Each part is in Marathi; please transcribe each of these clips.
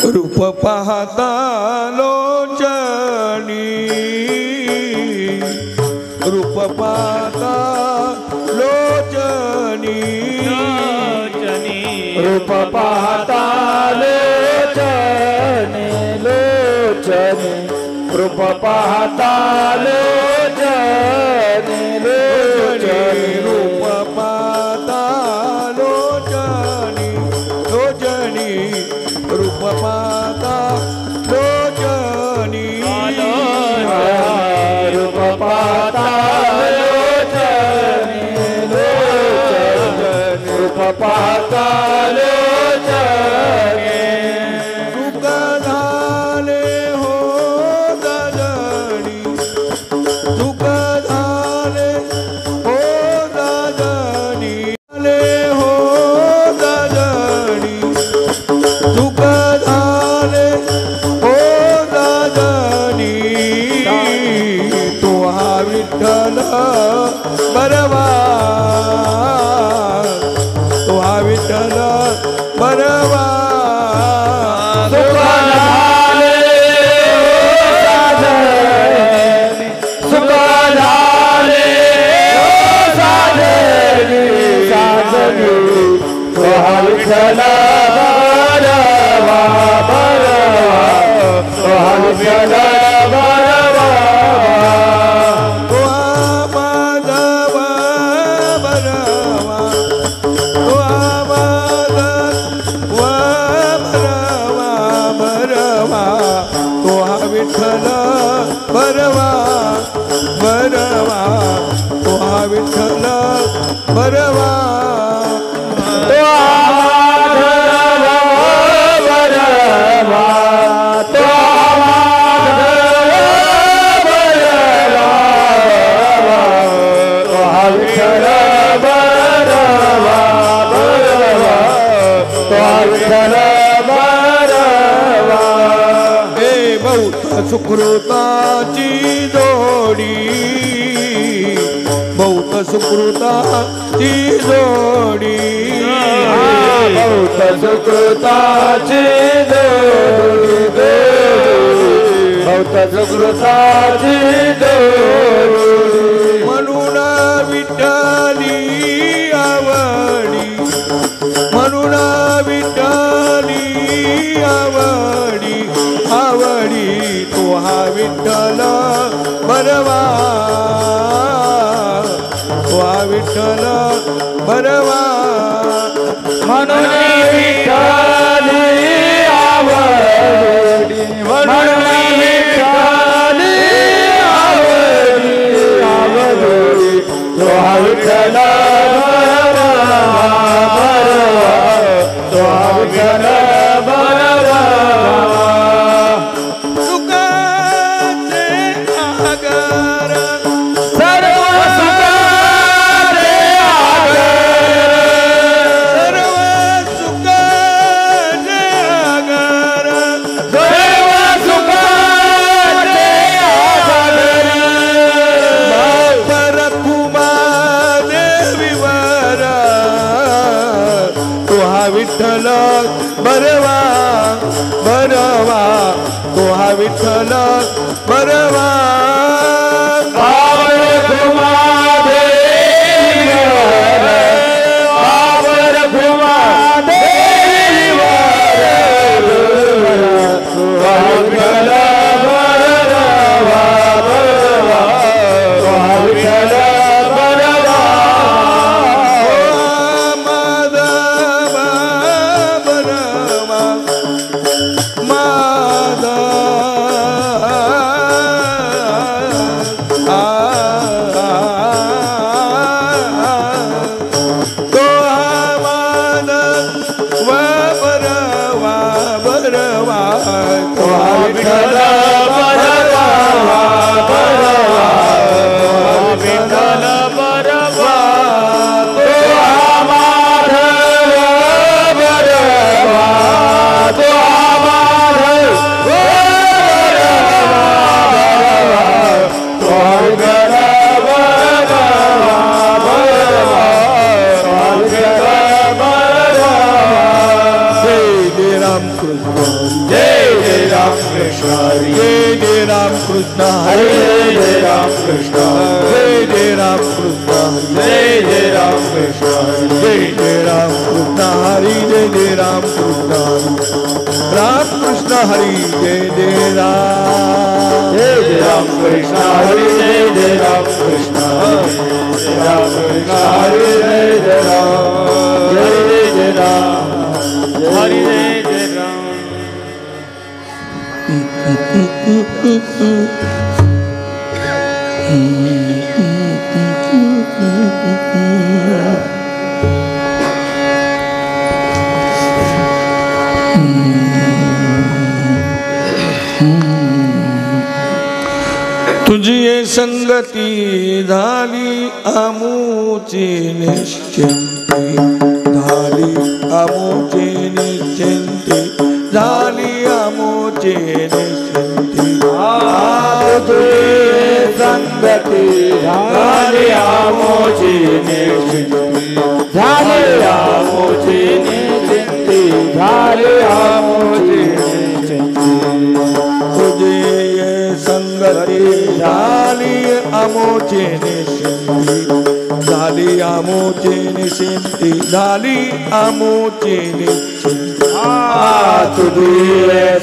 रूप पाहता लोचनी रूप पाहता लोचनी रूप पाहता लोचनी लोचनी रूप पाहता लोचनी लोचनी रूप पाहता लोचनी लोचनी रूप पाहता लोचनी रूप पाहता लोचनी लोचनी रूप पाहता लोचनी सुख झाले हो दादणी सुख झाले हो दादणी झाले हो दादणी सुख झाले हो दादणी तो हा विठ्ठल बरवा तो हा विठ्ठल बरवा विठ्ठल बरवा बरवा तो हा विठ्ठल बरवा तो सुकृताची जोडी बहुत सुकृताची जोडी बहुत सुकृताची जोडी बहुत सुकृताची जोडी म्हणून विठ्ठली आवडी म्हणून विठ्ठली आवडी आवडी तो हा विठ्ठल बरवा तो हा विठ्ठल बरवा म्हणून विठ्ठली आवडी म्हणून विठ्ठली आवडी आवडी तो हा विठ्ठल बरवा तो हा विठ्ठल बरवा विठ्ठल बरवा बरवा तो हा विठ्ठल बरवा रामकृष्ण जय जय राम कृष्ण हरी जय जय राम कृष्ण हरे हरे जय राम कृष्ण जय जय राम कृष्ण जय जय राम कृष्ण जय जय राम कृष्ण हरि जय जय राम कृष्ण राम कृष्ण हरि जय जय राम कृष्ण हरे जय जय राम कृष्ण राम कृष्ण हरे जय जय राम जय जय राम हरे जय जय राम तुझी संगती झाली आमूची निश्चिंती झाली आमूची निश्चिंती झाली आमूची निश्चिंती तुझी संगती झाली आमोची निश्चिंती झाली आमोची निश्चिंती झाली आमोची निश्चिंती तुझे संगती झाली आमोची निश्चिंती झाली आमोची निश्चिंती झाली आमोची निश्चिंती तुझी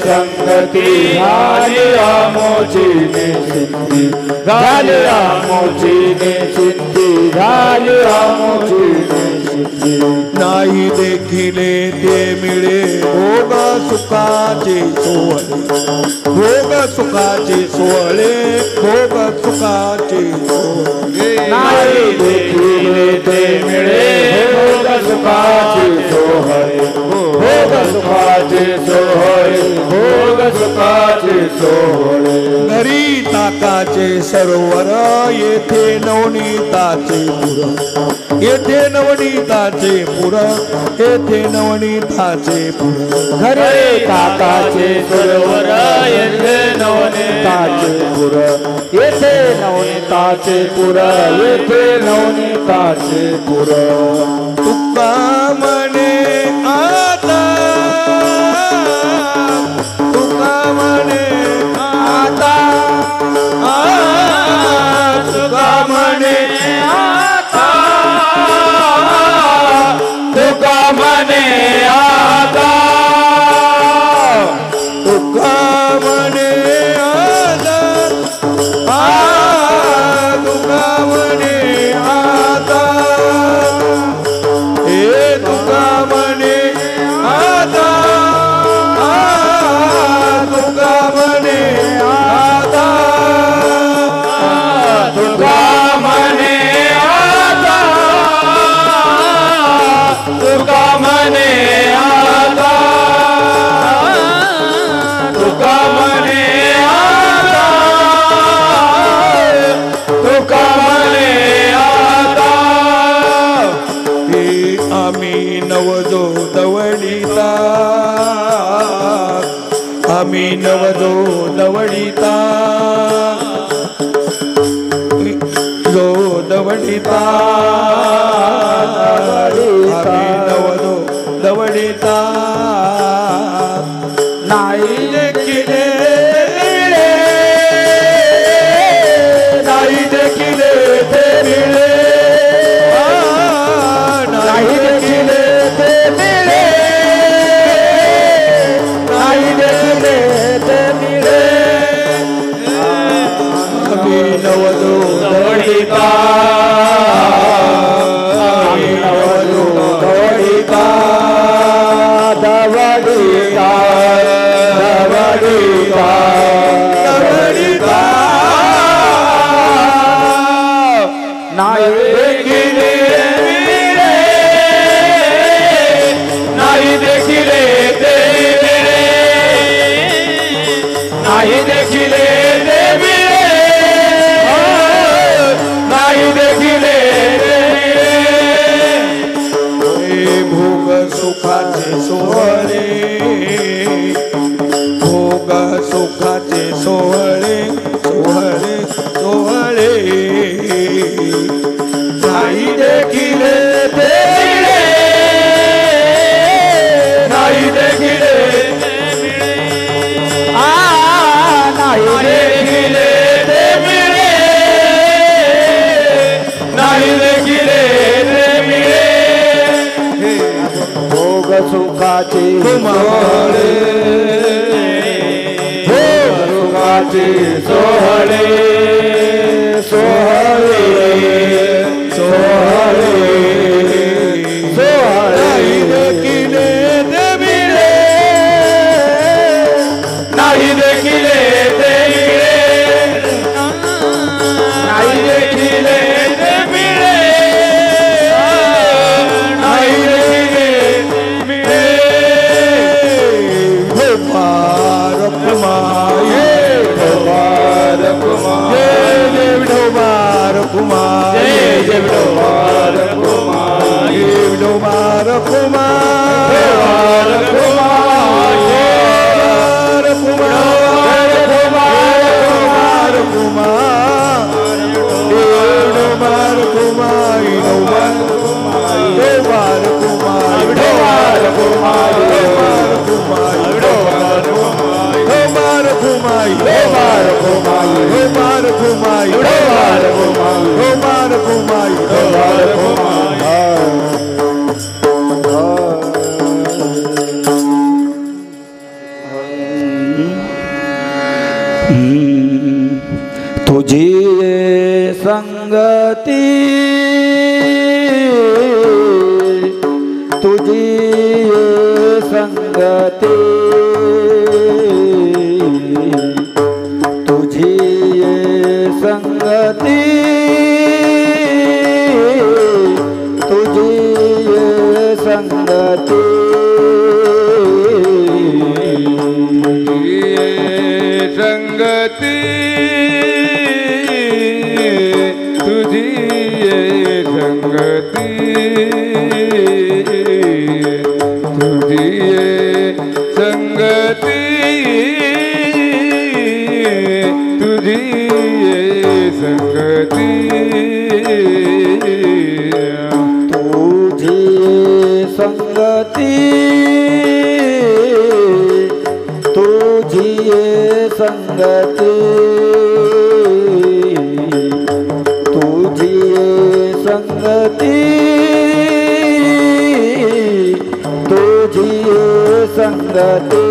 संगती झाली आमोची निश्चिंती झाली आमोची निश्चिंती झाली आमोची निश्चिंती नाही देखिले ते मिळे भोग सुखाचे सोहळे भोग सुखाचे सोहळे भोग सुखाचे सोहळे नाही देखिले ते मिळे भोग सुखाचे सोहळे भोग सुखाचे सोहळे भोग सुखाचे सोहळे घरी ताकाचे सरोवर येथे नवनीताचे पुर येथे नवनीताचे पुर येथे नवनीताचे पुर घरे काकाचे सरोवर येथे नवनीताचे पुर येथे नवनीताचे पुर येथे नवनीताचे पुर तुका म्हणे आता तुका म्हणे आता तुका म्हणे आता तुका म्हणे आता तुका म्हणे आता तुका म्हणे आता हे तुका म्हणे आता तुका म्हणे आता तुका म्हणे आता तुका म्हणे आता तुका म्हणे आता तुका म्हणे आता हे आम्ही नवजो दवडिता आम्ही नवजो दवडिता जो दवडिता आम्ही नवजो दवडिता नाही देखिले नाही देखिले ते मिळे नाही देखिले ते मिळे नाही देखिले ते मिळे आम्ही नवजो दवडिता आम्ही नवजो दवडिता दवडिता दवडिता दवडिता नाही देखिले मिळे नाही देखिले ते मिळे नाही देखिले ते मिळे नाही देखिले ते हे भोग सुखाचे सोहळे भोग सुखाचे सोहळे सोहळे सोहळे नाही देखिले ते मिळे नाही देखिले ते मिळे नामाचे सोहळे सोहळे सोहळे नाही देखिले ते मिळे नाही देखिले ते मिळे नाही देखिले ते मिळे नाही देखिले मिळे ढोबार कुमार ढोबार कुमार देव ढोबार कुमार जय ढोबार कुमार देव ढोबार कुमार ढोबार कुमार ढोबार कुमार कुमार देव ढोबार कुमार ढोबार ढोबार कुमार ढोबार कुमार ढोबार कुमार ढोबार कुमार ढोबार कुमार ढोबार कुमार ढोबार कुमार ढोबार कुमार ढोबार कुमार ढोबार कुमार तुझी संगती तुझी संगती तुझी संगती तुझी संगती संगती तुझी संगती तुझी संगती तुझी संगती तुझी संगती तुझी संगती तुझी संगती तुझी संगती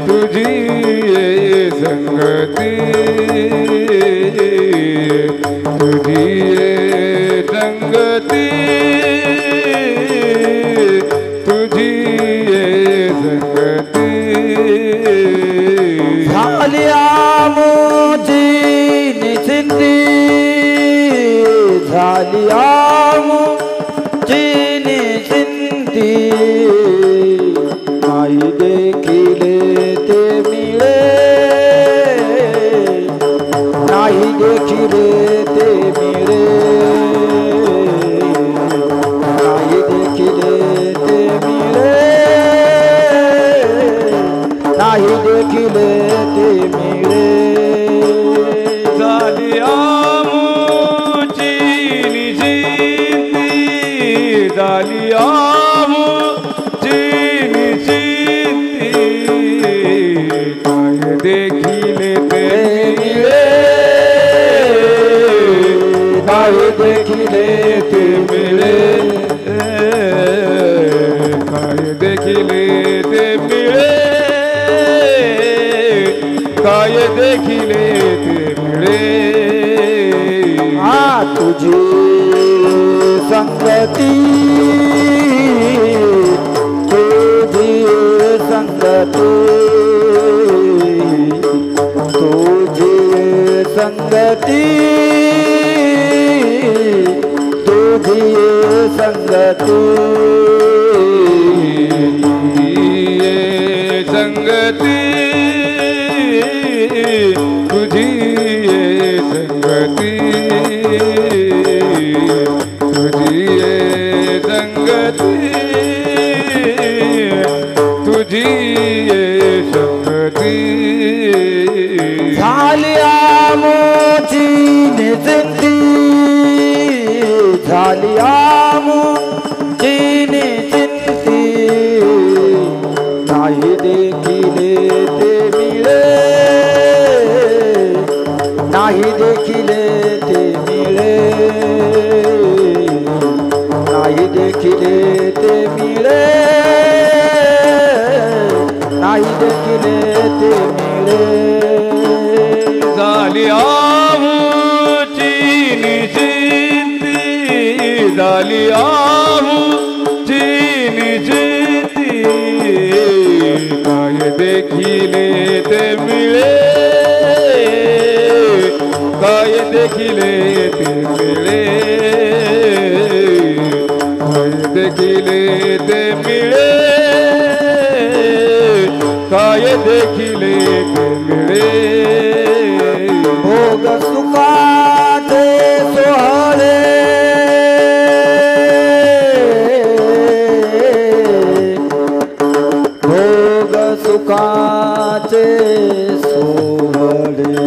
तुझी संगती तुझी संगती तुझी संगती झाली आमोची निश्चिंती झाली आमोची निश्चिंती नाही देखिले ते मिळे नाही देखिले ते मिळे नाही देखिले ते मिळे नाही देखिले ते मिळे झाली आमोची निश्चिंती झाली आमोची निश्चिंती काय देखिले ते मिळे काय देखिले ते मिळे काय देखिले ते मिळे काय देखिले ते मिळे हा तुझी संगती तुझी संगती तुझी संगती तुझी संगती संगती तुझी संगती तुझी संगती तुझी संगती झाली आमोची निश्चिंती झाली आमोची निश्चिंती नाही देखिले ते मिळे नाही देखिले ते मिळे नाही देखिले झाली आमुची निश्चिती काय देखिले ते मिळे काय देखिले ते मिळे काय देखिले ते मिळे काय देखिले ते मिळे भोग सुखाचे सोहळे भोग सुखाचे सोहळे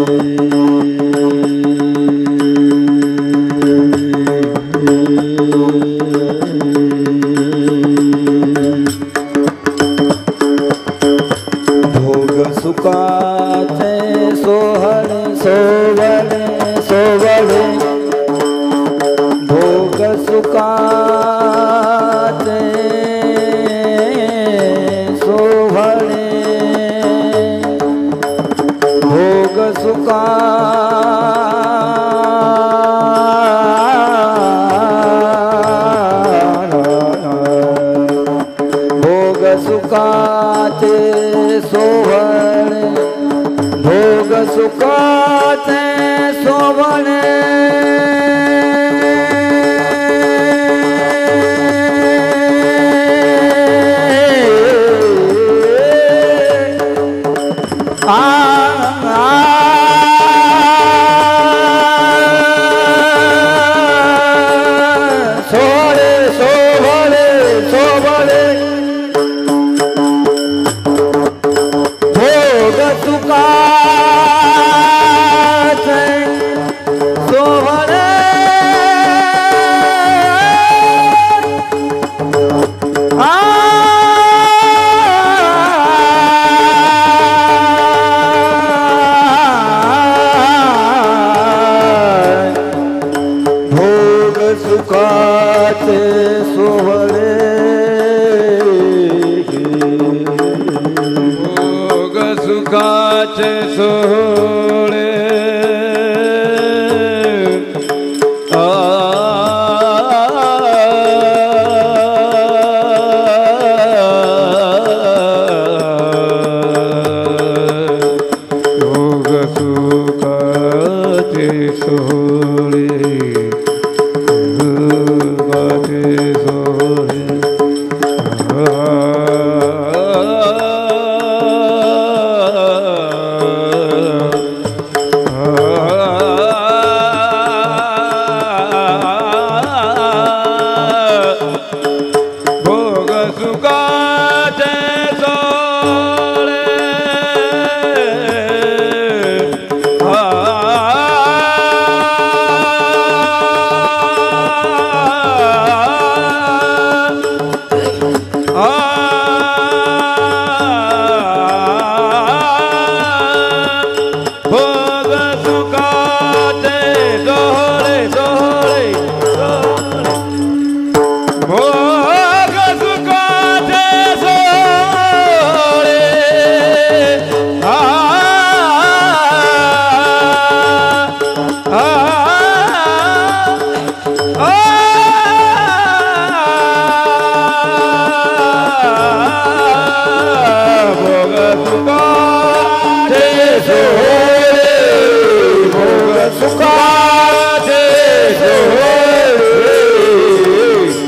भोग सुखाचे सोहळे सोवळे सोवळे भोग सुखाचे सोहळे भोग सुखा भोग सुखाचे सोहळे भोग सुखाचे सोवळे सोहळे सोवळे सोवळे भोग सुखाचे सोहळे भोग सुखाचे सोहळे भोग सुखाचे सोहळे भोग सुखाचे सोहळे सुखाचे सोहळे भोग सुखाचे सोहळे भोग सुखाचे सोहळे सोहळे भोग सुखाचे सोहळे भोग सुखाचे सोहळे भोग सुखाचे सोहळे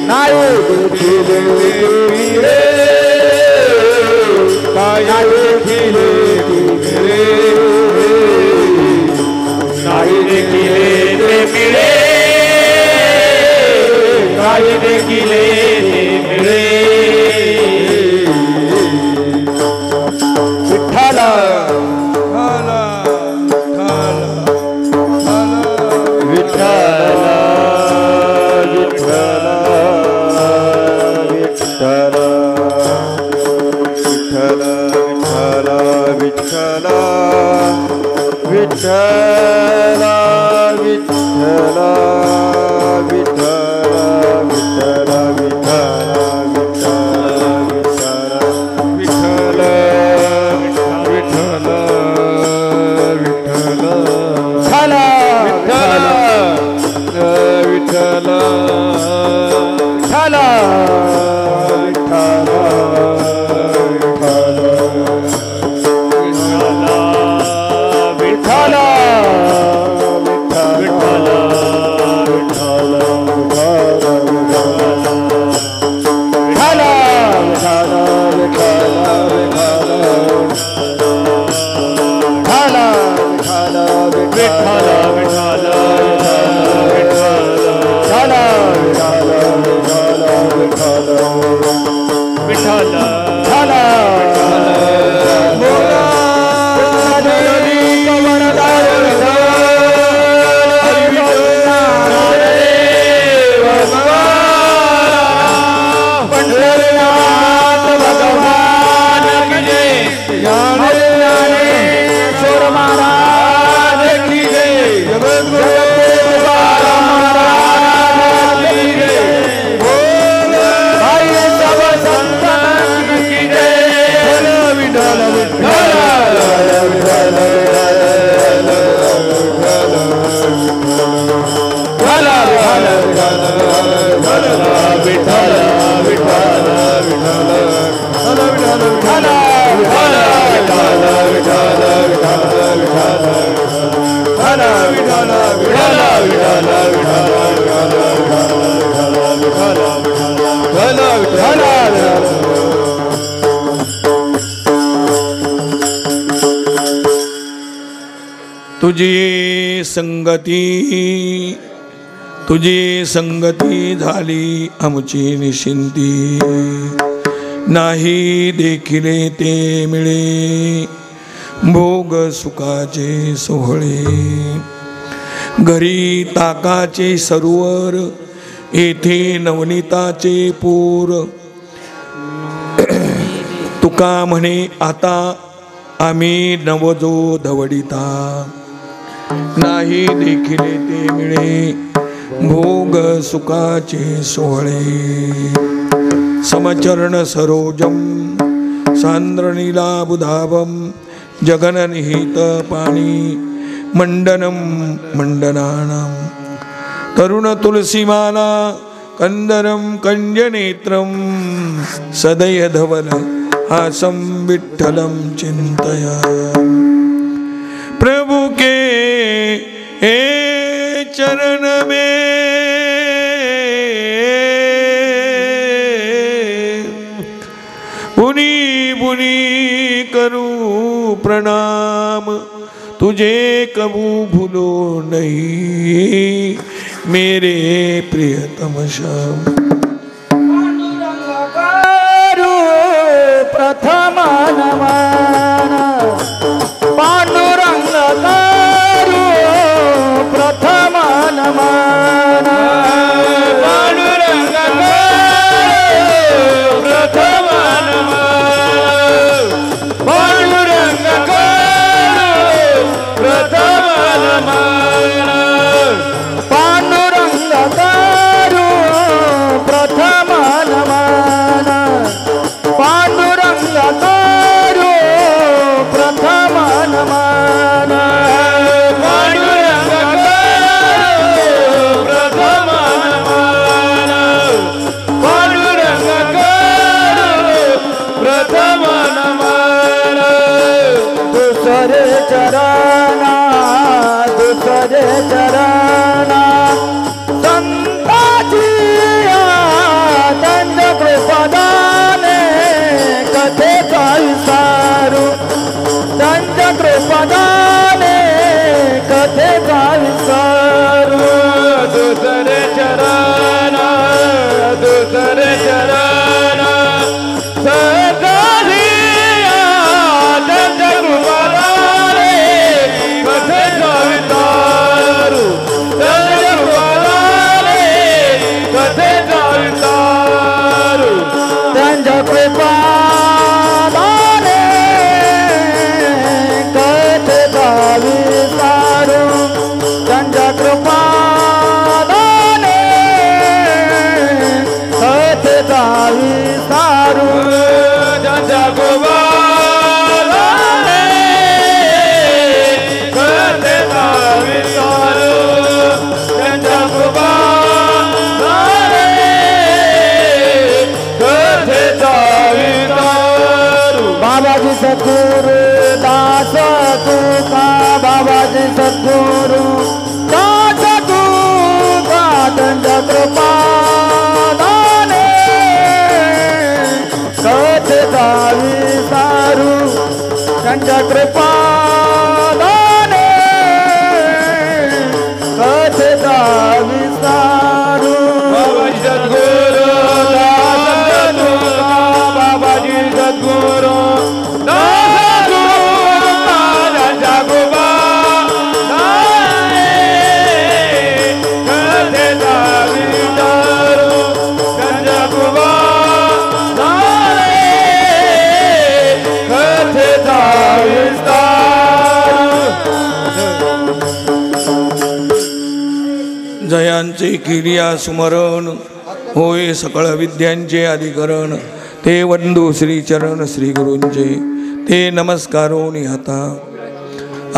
नाही देखिले मिळे काय देखिले मिळे नाही देखिले ते मिळे काय देखिले ते मिळे विठ्ठला विठ्ठला विठ्ठला विठ्ठला विठ्ठला विठ्ठला विठ्ठल विठ्ठल विठ्ठल तुझी संगती झाली आमची निशिंती नाही देखिले ते मिळे भोग सुखाचे सोहळे घरी ताकाचे सरोवर येथे नवनीताचे पूर तुका म्हणे आता आम्ही नवजो धवडिता नाही देखिले ते मिळे भोग सुखाचे सोहळे समचरण सरोजम सांद्रनीलाबुधावम जगननिहित पाणी मंडनम मंडनानाम तरुण तुलसीमाला कंदरम कंजनेत्रम सदय धवल हासम विठ्ठलम चिंतया प्रभु के ए चरण में बुनी बुनी करूं प्रणाम तुझे कबू भूलो नहीं मेरे प्रियतम श्याम प्रथम नमन पांडुरंग करू प्रथम नमन पांडुरंग करू प्रथम नमन पांडुरंग करू प्रथम नमन पांडुरंग करू प्रथम नमन पांडुरंग करू कृपादाने कथेचा विसारू त्यांच्या कृपादाने कथेचा विसारू सद्गुरु बाबाजी सद्गुरु जयांचे किरिया सुमरण होय सकळ विद्यांचे अधिकरण ते वंदू श्री चरण श्री गुरूंचे ते नमस्कारोनी हाता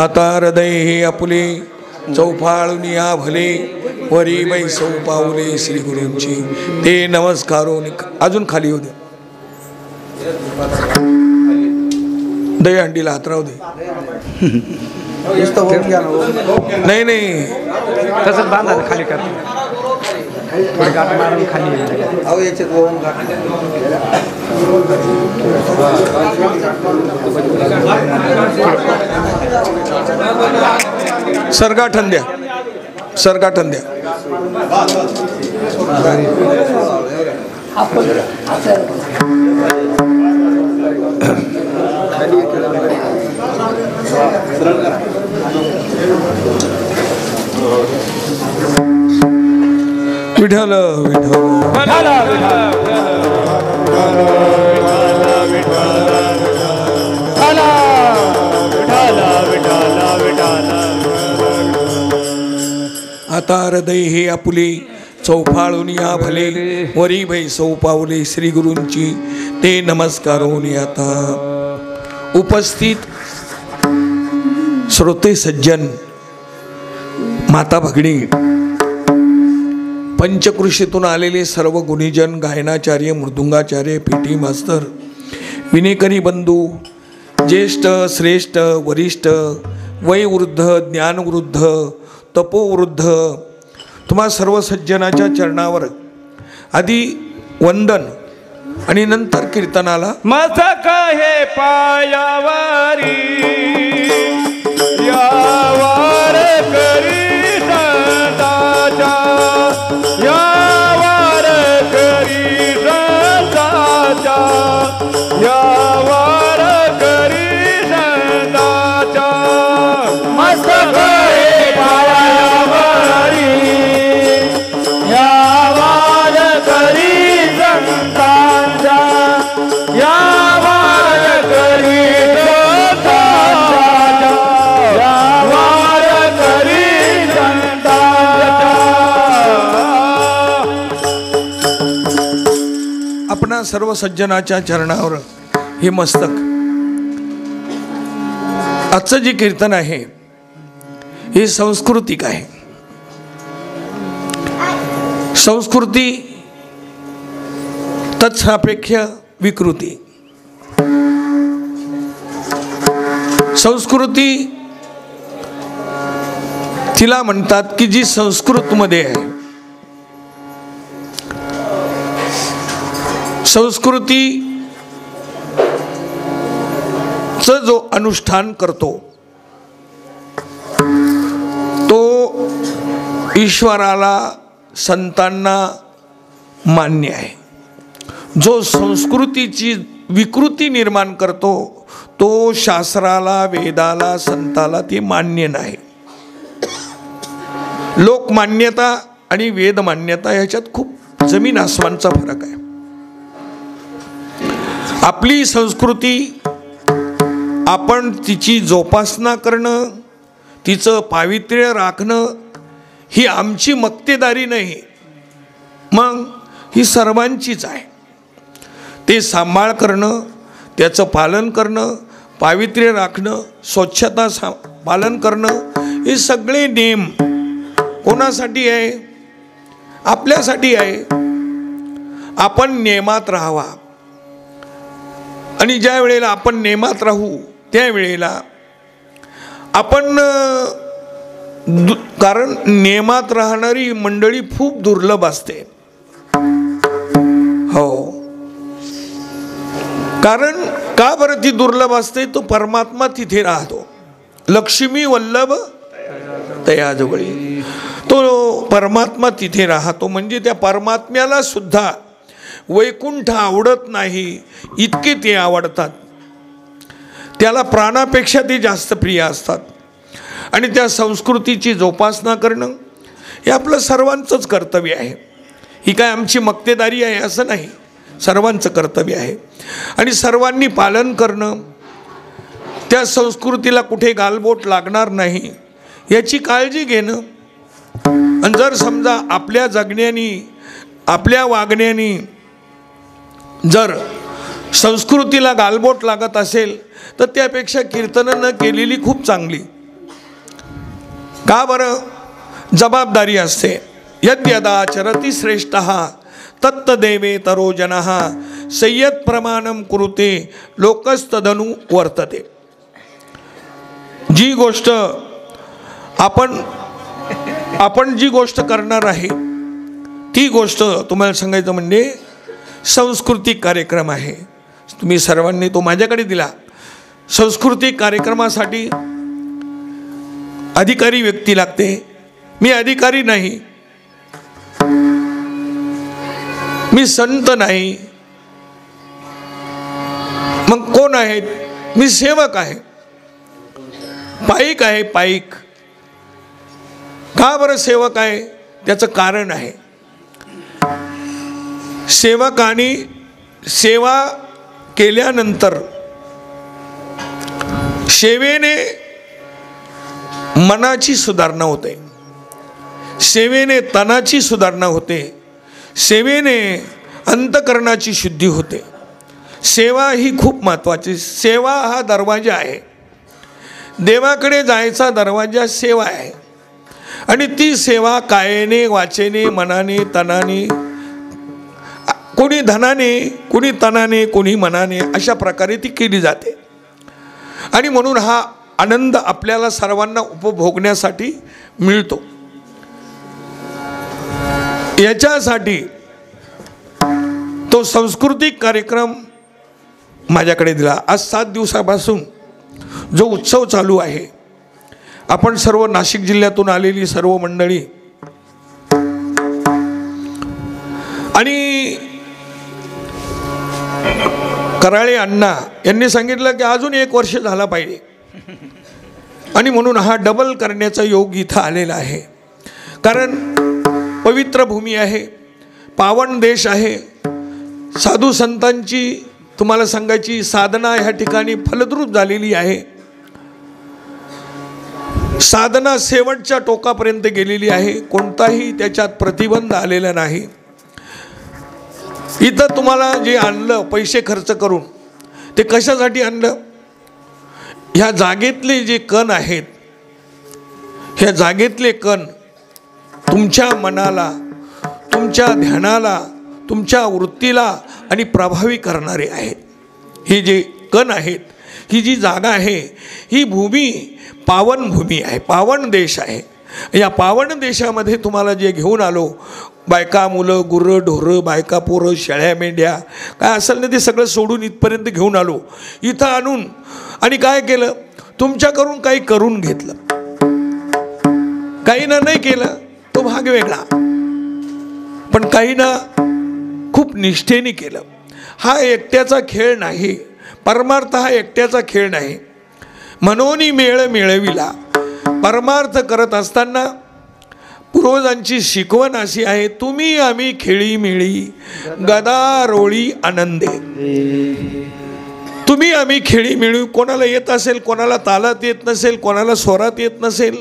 आता हृदय हे आपुले चौफाळुनी या भले वरी बैसौ पाऊले श्री गुरूंची ते नमस्कारोनी अजून खाली होते दहीहंडीला हात राहू दे नाही नाही तसंच बांधा खाली कर गाठ मारून खाली सरगाठण द्या सरगाठण द्या विठ्ठल विठ्ठल आता हृदय हे आपुले चौफाळून या भले वरी बैसौ पावले श्री गुरूंची ते नमस्कारोन आता उपस्थित श्रोते सज्जन माता भगिनी पंचकृषीतून आलेले सर्व गुणीजन गायनाचार्य मृदुंगाचार्य पीटी मास्तर विनेकरी बंधू ज्येष्ठ श्रेष्ठ वरिष्ठ वयवृद्ध ज्ञानवृद्ध तपोवृद्ध तुम्हा सर्व सज्जनाच्या चरणावर आधी वंदन आणि नंतर कीर्तनाला मस्तक हे पायावारी यावर करी सदाचा यावर करी सदाचा यावर करी सदाचा मस्तक हे पायावारी यावर करी संतांचा यावर करी संतांचा यावर करी संतांचा आपणा सर्व सज्जनाच्या चरणावर हे मस्तक आजचं जे कीर्तन आहे हे सांस्कृतिक आहे. संस्कृती तत्सापेक्ष विकृती. संस्कृती तिला म्हणतात की जी संस्कृतमध्ये आहे. संस्कृतीचं जो अनुष्ठान करतो तो ईश्वराला संतांना मान्य आहे. जो संस्कृतीची विकृती निर्माण करतो तो शास्त्राला वेदाला संताला ते मान्य नाही. लोकमान्यता आणि वेदमान्यता याच्यात खूप जमीन आसमानचा फरक आहे. आपली संस्कृती आपण तिची जोपासना करणं तिचं पावित्र्य राखणं ही आमची मक्तेदारी नाही, मग ही सर्वांचीच आहे. ते सांभाळ करणं त्याचं पालन करणं पावित्र्य राखणं स्वच्छता पालन करणं हे सगळे नेम कोणासाठी आहे? आपल्यासाठी आहे. आपण नेमात राहावा आणि ज्या वेळेला आपण नेमात राहू त्यावेळेला आपण कारण नियमात राहणारी मंडळी खूप दुर्लभ असते. हो, कारण का बरं ती दुर्लभ असते? तो परमात्मा तिथे राहतो. लक्ष्मी वल्लभ तयाजवळी, तो परमात्मा तिथे राहतो. म्हणजे त्या परमात्म्याला सुद्धा वैकुंठ आवडत नाही इतके ते आवडतात. त्याला प्राणापेक्षा ते जास्त प्रिय असतात. आणि त्या संस्कृतीची जोपासना करणं हे आपलं सर्वांचंच कर्तव्य आहे. ही काय आमची मक्तेदारी आहे असं नाही, सर्वांचं कर्तव्य आहे. आणि सर्वांनी पालन करणं, त्या संस्कृतीला कुठे गालबोट लागणार नाही याची काळजी घेणं. आणि जर समजा आपल्या जगण्यानी आपल्या वागण्यानी जर संस्कृतीला गालबोट लागत असेल तर त्यापेक्षा कीर्तनं न केलेली खूप चांगली. का बरं? जबाबदारी असते. यद्यदाचरति श्रेष्ठः तत्तदेवेतरो जनः संयत प्रमाणम कुरुते लोकस्तदनु वर्तते. जी गोष्ट आपण जी गोष्ट करणार आहे ती गोष्ट तुम्हाला सांगायचं म्हणजे सांस्कृतिक कार्यक्रम आहे. तुम्ही सर्वांनी तो माझ्याकडे दिला. सांस्कृतिक कार्यक्रमासाठी अधिकारी व्यक्ती लागते. मी अधिकारी नाही, मी संत नाही, मग कोण आहेत? मी सेवक आहे, पाईक आहे. पाईक का बरं सेवक आहे? त्याचं कारण आहे. सेवकाने सेवा केल्यानंतर सेवेने मनाची सुधारणा होते, सेवेने तनाची सुधारणा होते, सेवेने अंतकरणाची शुद्धी होते. सेवा ही खूप महत्त्वाची. सेवा हा दरवाजा आहे. देवाकडे जायचा दरवाजा सेवा आहे. आणि ती सेवा कायेने, वाचेने, मनाने, तनाने, कोणी धनाने, कोणी तनाने, कोणी मनाने, अशा प्रकारे ती केली जाते. आणि म्हणून हा आनंद आपल्याला सर्वांना उपभोगण्यासाठी मिळतो. याच्यासाठी तो सांस्कृतिक कार्यक्रम माझ्याकडे दिला. आज 7 दिवसापासून जो उत्सव चालू आहे, आपण सर्व नाशिक जिल्ह्यातून आलेली सर्व मंडळी आणि कराळे अण्णा यांनी सांगितलं की अजून 1 वर्ष झाला पाहिजे. आणि म्हणून हा डबल करण्याचा योग इथं आलेला आहे. कारण पवित्र भूमी आहे, पावन देश आहे. साधू संतांची तुम्हाला सांगायची साधना ह्या ठिकाणी फलद्रूप झालेली आहे. साधना शेवटच्या टोकापर्यंत गेलेली आहे. कोणताही त्याच्यात प्रतिबंध आलेला नाही. इथं तुम्हाला जे आणलं पैसे खर्च करून, ते कशासाठी आणलं? ह्या जागेतले जे कण आहेत, ह्या जागेतले कण तुमच्या मनाला, तुमच्या ध्यानाला, तुमच्या वृत्तीला आणि प्रभावी करणारे आहेत. हे जे कण आहेत, ही जी जागा आहे, ही भूमी पावन भूमी आहे, पावन देश आहे. या पावन देशामध्ये तुम्हाला जे घेऊन आलो, बायका, मुलं, गुरं, ढोरं, बायका, पोरं, शेळ्या, मेंढ्या, काय असेल ना ते सगळं सोडून इथपर्यंत घेऊन आलो. इथं आणून आणि काय केलं? तुमच्याकडून काही करून घेतलं. काही ना नाही केलं, तो भाग वेगळा. पण काही ना खूप निष्ठेने केलं. हा एकट्याचा खेळ नाही. परमार्थ हा एकट्याचा खेळ नाही. मनोनी मेळ मिळविला. परमार्थ करत असताना पूर्वजांची शिकवण अशी आहे, तुम्ही आम्ही खेळी मिळी गदा रोळी आनंदे. तुम्ही आम्ही खेळी मिळू. कोणाला येत असेल, कोणाला तालात येत नसेल, कोणाला स्वरात येत नसेल.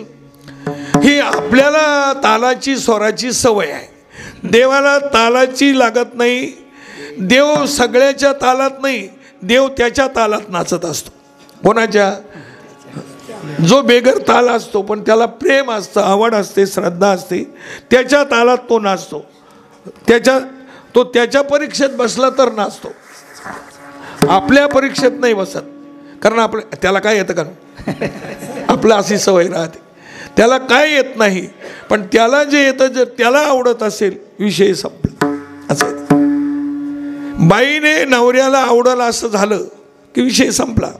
ही आपल्याला तालाची स्वराची सवय आहे. देवाला तालाची लागत नाही. देव सगळ्याच्या तालात नाही, देव त्याच्या तालात नाचत असतो. कोणाच्या? जो बेगर ताल असतो पण त्याला प्रेम असतं, आवड असते, श्रद्धा असते, त्याच्या तालात तो नाचतो. त्याच्या परीक्षेत बसला तर नाचतो. आपल्या परीक्षेत नाही बसत. कारण त्याला काय येतं का? आपलं अशी सवय राहते. त्याला काय येत नाही, पण त्याला जे येतं जर त्याला आवडत असेल विषय संपला. असं बाईने नवऱ्याला आवडलं असं झालं की विषय संपला.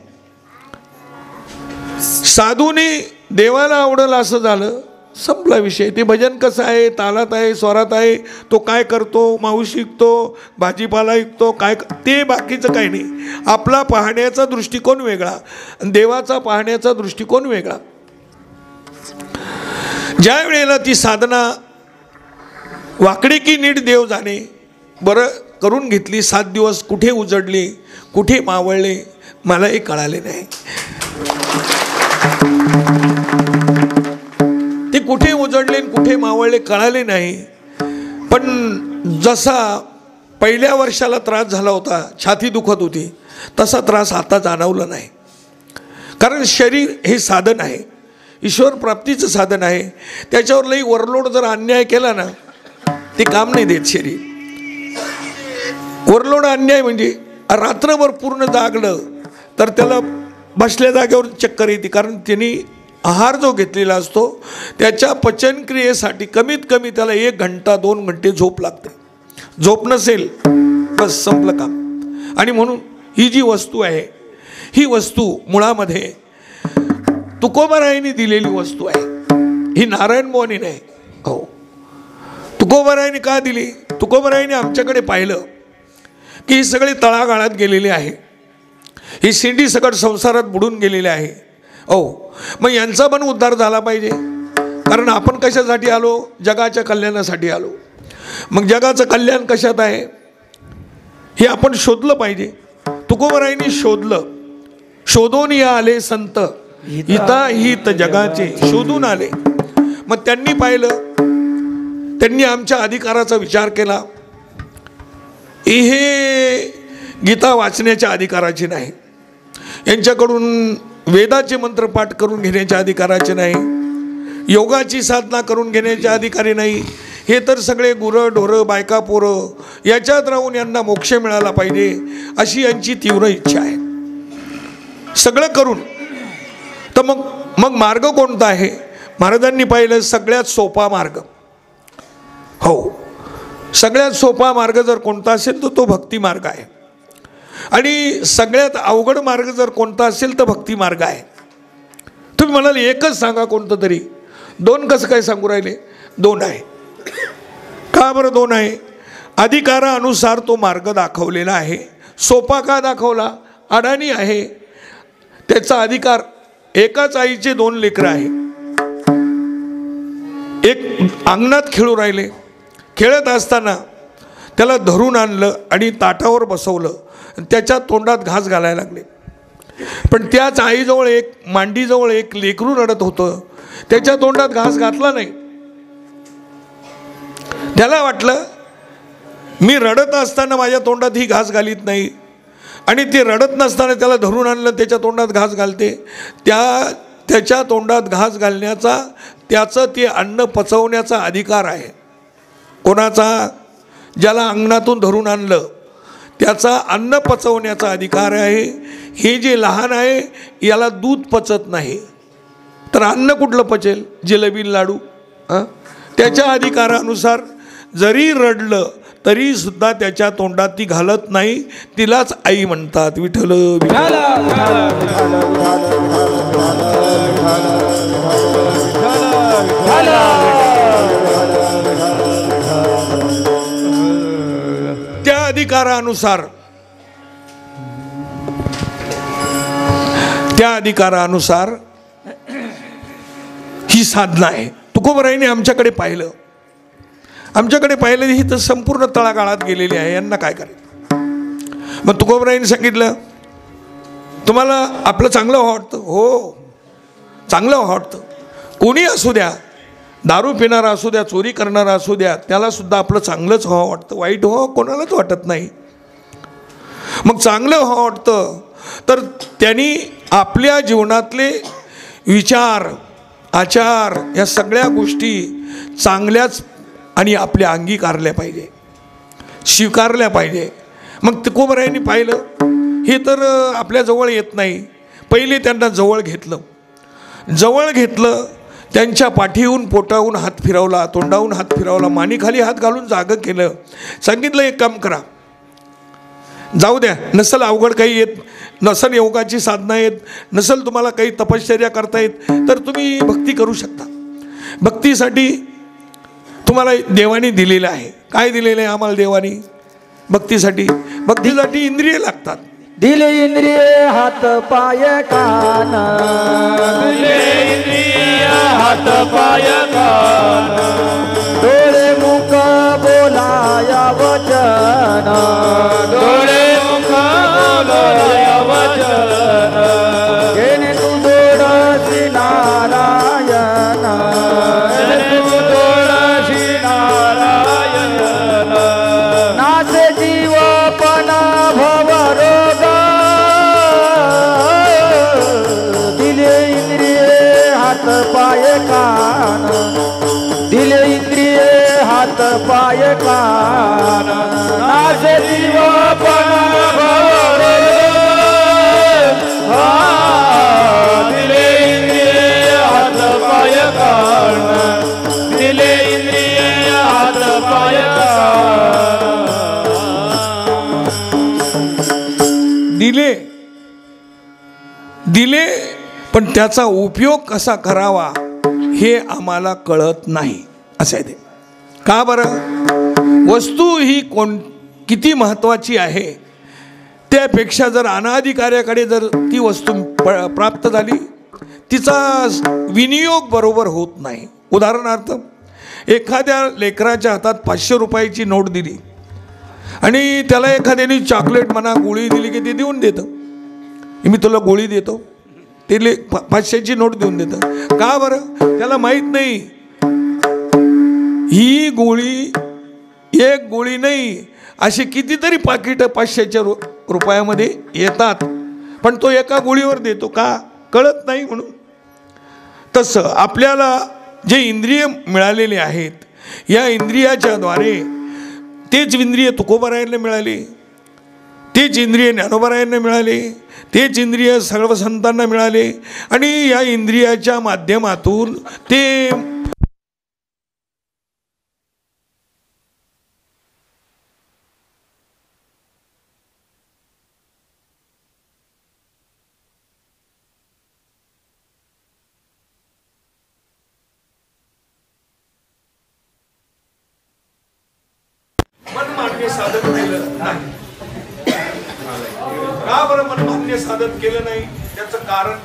साधूने देवाला आवडलं असं झालं, संपला विषय. ते भजन कसं आहे, तालात आहे, स्वरात आहे, तो काय करतो, माऊस विकतो, भाजीपाला विकतो, काय ते बाकीचं काही नाही. आपला पाहण्याचा दृष्टिकोन वेगळा, देवाचा पाहण्याचा दृष्टिकोन वेगळा. ज्या वेळेला ती साधना वाकडी की नीट देव जाणे बरं करून घेतली, 7 दिवस कुठे उजडले कुठे मावळले मलाही कळाले नाही. ते कुठे उजडले कुठे मावळले कळाले नाही. पण जसा पहिल्या वर्षाला त्रास झाला होता, छाती दुखत होती, तसा त्रास आता जाणवला नाही. कारण शरीर हे साधन आहे, ईश्वर प्राप्तीचं साधन आहे. त्याच्यावर लई ओव्हरलोड जर अन्याय केला ना ते काम नाही देत शरीर. ओव्हरलोड अन्याय म्हणजे रात्रभर पूर्ण जागलं तर त्याला बसल्या जागेवर चक्कर येते. कारण त्यांनी आहार जो घेतलेला असतो त्याच्या पचनक्रियेसाठी कमीत कमी त्याला 1 घंटा 2 घंटे झोप लागते. झोप नसेल बस संपलं काम. आणि म्हणून ही जी वस्तू आहे ही वस्तू मुळामध्ये तुकोबारायांनी दिलेली वस्तू आहे, ही नारायण बुवांनी नाही. हो, तुकोबारायांनी का दिली? तुकोबारायांनी आमच्याकडे पाहिलं की ही सगळी तळागाळात गेलेली आहे, ही शिंडी सकट संसारात बुडून गेलेली आहे. हो, मग यांचा पण उद्धार झाला पाहिजे. कारण आपण कशासाठी आलो? जगाच्या कल्याणासाठी आलो. मग जगाचं कल्याण कशात आहे हे आपण शोधलं पाहिजे. तुकोबारायांनी शोधलं. शोधून या आले संत हिता हित जगाचे, शोधून आले. मग त्यांनी पाहिलं, त्यांनी आमच्या अधिकाराचा विचार केला. हे गीता वाचण्याच्या अधिकाराचे नाही, यांच्याकडून वेदाचे मंत्रपाठ करून घेण्याच्या अधिकाराचे नाही, योगाची साधना करून घेण्याचे अधिकारी नाही. हे तर सगळे गुरं ढोरं बायका पोरं याच्यात राहून यांना मोक्ष मिळाला पाहिजे अशी यांची तीव्र इच्छा आहे. सगळं करून तर मग मार्ग कोणता आहे? महाराजांनी पाहिलं सगळ्यात सोपा मार्ग. हो, सगळ्यात सोपा मार्ग जर कोणता असेल तर तो भक्ती मार्ग आहे. आणि सगळ्यात अवघड मार्ग जर कोणता असेल तर भक्ती मार्ग आहे. तुम्ही म्हणाल एकच सांगा कोणतं तरी. 2 कसं काय सांगू राहिले? 2 आहे. का बरं 2 आहे? अधिकारानुसार तो मार्ग दाखवलेला आहे. सोपा का दाखवला? अडाणी आहे, त्याचा अधिकार. एकाच आईचे 2 लेकरं आहे. एक अंगणात खेळू राहिले, खेळत असताना त्याला धरून आणलं आणि ताटावर बसवलं, त्याच्या तोंडात घास घालायला लागले. पण त्याच आईजवळ मांडीजवळ एक लेकरू रडत होतं, त्याच्या तोंडात घास घातला नाही. त्याला वाटलं मी रडत असताना माझ्या तोंडात ही घास घालीत नाही, आणि ते रडत नसताना त्याला धरून आणलं, त्याच्या तोंडात घास घालते. त्याच्या तोंडात घास घालण्याचा, त्याचं ते अन्न पचवण्याचा अधिकार आहे. कोणाचा? ज्याला अंगणातून धरून आणलं त्याचा अन्न पचवण्याचा अधिकार आहे. हे जे लहान आहे याला दूध पचत नाही तर अन्न कुठलं पचेल? जिलेबी लाडू. त्याच्या अधिकारानुसार जरी रडलं तरी सुद्धा त्याच्या तोंडात ती घालत नाही. तिलाच आई म्हणतात. विठ्ठल त्या अधिकारानुसार ही साधना आहे. तुकोबारायांनी आमच्याकडे पाहिलं ही तर संपूर्ण तळागाळात गेलेली आहे, यांना काय करायचं? मग तुकोबारायांनी सांगितलं तुम्हाला आपलं चांगलं वाटतं? हो, चांगलं वाटतं. कोणी असू द्या, दारू पिणारा असू द्या, चोरी करणारा असू द्या, त्याला सुद्धा आपलं चांगलंच व्हावं वाटतं. वाईट हो कोणालाच वाटत नाही. मग चांगलं व्हावं वाटतं तर त्यांनी आपल्या जीवनातले विचार आचार या सगळ्या गोष्टी चांगल्याच आणि आपल्या अंगीकारल्या पाहिजे, स्वीकारल्या पाहिजे. मग तुकोबारायांनी पाहिलं हे तर आपल्या जवळ येत नाही. पहिले त्यांना जवळ घेतलं. त्यांच्या पाठीहून पोटाहून हात फिरवला, तोंडाहून हात फिरवला, मानेखाली हात घालून जागं केलं. सांगितलं एक काम करा, जाऊ द्या, नसल अवघड काही येत, नसल योगाची साधना येत, नसल तुम्हाला काही तपश्चर्या करता येत, तर तुम्ही भक्ती करू शकता. भक्तीसाठी तुम्हाला देवाने दिलेलं आहे. काय दिलेलं आहे आम्हाला देवाने? भक्तीसाठी इंद्रिय लागतात. दिले इंद्रिय हात पाय कान, दिले इंद्रिय हात पाय कान, डोळे मुख बोलाया वचन, डोळे मुख बोलाया वचन, येणे तू जोडसी नारायण, तू जोडसी नारायण, नाचे जीवपण भवरोग, दिले इंद्रिय हात पाय कान, दिले इंद्रिय हात पाय कान, नाचे जीवपण भवरोग, दिले इंद्रिय हात पाय कान, दिले इंद्रिय हात पाय कान. दिले पण त्याचा उपयोग कसा करावा हे आम्हाला कळत नाही. असं आहे ते. का बरं? वस्तू ही किती महत्त्वाची आहे त्यापेक्षा जर अनाधिकाऱ्याकडे जर ती वस्तू प्राप्त झाली, तिचा विनियोग बरोबर होत नाही. उदाहरणार्थ, एखाद्या लेकराच्या हातात 500 रुपयाची नोट दिली आणि त्याला एखाद्याने चॉकलेट म्हणा गोळी दिली की ते देऊन देतं. मी तुला गोळी देतो, ते 500ची नोट देऊन देतं. का बरं? त्याला माहीत नाही ही गोळी एक गोळी नाही, अशी कितीतरी पाकिटं 500च्या रुपयामध्ये येतात, पण तो एका गोळीवर देतो. का? कळत नाही म्हणून. तसं आपल्याला जे इंद्रिय मिळालेले आहेत, या इंद्रियाच्या द्वारे तेच इंद्रिय तुकोबारायांना मिळाले, तेच इंद्रिय ज्ञानोबारायांना मिळाले, तेच इंद्रिय सर्व संतांना मिळाले, आणि या इंद्रियाच्या माध्यमातून ते मनमान्य साधन केलं नाही. का बरं मनमान्य साधन केलं नाही? त्याचं कारण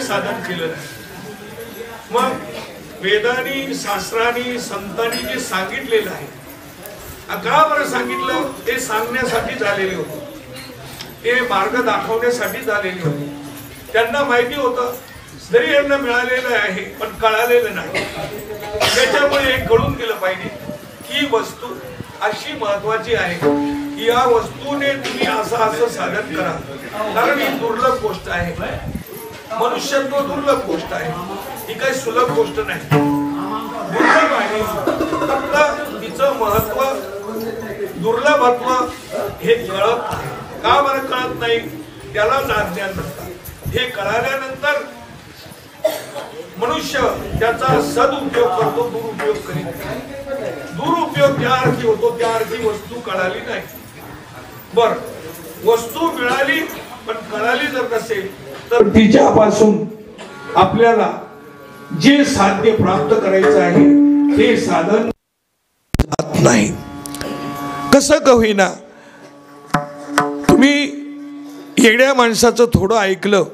साधन केलं. मग वेदांनी, शास्त्रांनी, संतांनी जे सांगितलेलं आहे, का बरं सांगितलं? ते सांगण्यासाठी झालेले होते, ते मार्ग दाखवण्यासाठी झालेले होते. त्यांना माहिती होतं जरी यांना मिळालेलं आहे पण कळालेलं नाही. त्याच्यामुळे हे कळून गेलं पाहिजे की वस्तू अशी महत्वाची आहे की या वस्तूने तुम्ही असं साधन करा, कारण ही दुर्लभ गोष्ट आहे. मनुष्यत्व दुर्लभ गोष्ट आहे, ही काही सुलभ गोष्ट नाही, दुर्लभ आहे. फक्त तिचं महत्व, दुर्लभत्व हे कळत नाही. का बरं कळत नाही? त्याला अज्ञान नसतात. हे कळाल्यानंतर मनुष्य त्याचा सदुपयोग करतो, दुरुपयोग करीत नाही. दुरुपयोग ज्या अर्थी होतो त्या अर्थी वस्तू कळाली नाही. बर, वस्तू मिळाली पण कळाली जर नसेल तर तिच्यापासून आपल्याला जे साध्य प्राप्त करायचं आहे ते साधन जात नाही. कसं का होईना, तुम्ही येड्या माणसाचं थोडं ऐकलं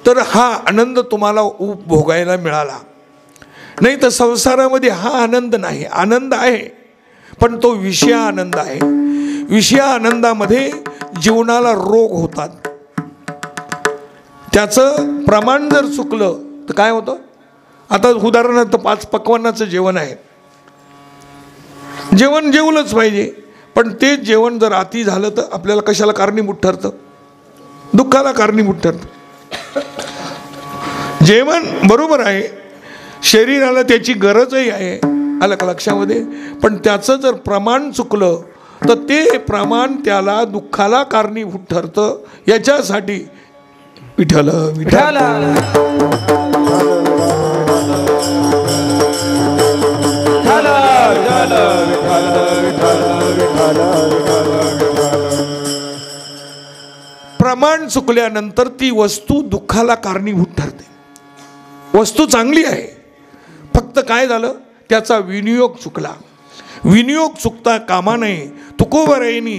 तर हा आनंद तुम्हाला उपभोगायला मिळाला. नाही तर संसारामध्ये हा आनंद नाही. आनंद आहे पण तो विषय आनंद आहे. विषय आनंदामध्ये जीवनाला रोग होतात. त्याचं प्रमाण जर चुकलं तर काय होतं? आता उदाहरणार्थ 5 पक्वान्नाचं जेवण आहे, जेवण जेवलंच पाहिजे, पण ते जेवण जर अति झालं तर आपल्याला कशाला कारणीभूत ठरतं? दुःखाला कारणीभूत ठरतं. जेवण बरोबर आहे, शरीराला त्याची गरजही आहे, आलं का लक्षामध्ये, पण त्याचं जर प्रमाण चुकलं तर ते प्रमाण त्याला दुःखाला कारणीभूत ठरतं. याच्यासाठी विठ्ठल विठ्ठल प्रमाण चुकल्यानंतर ती वस्तू दुःखाला कारणीभूत ठरते. वस्तू चांगली आहे, फक्त काय झालं? त्याचा विनियोग चुकला. विनियोग चुकता कामा नये. तुकोबरायांनी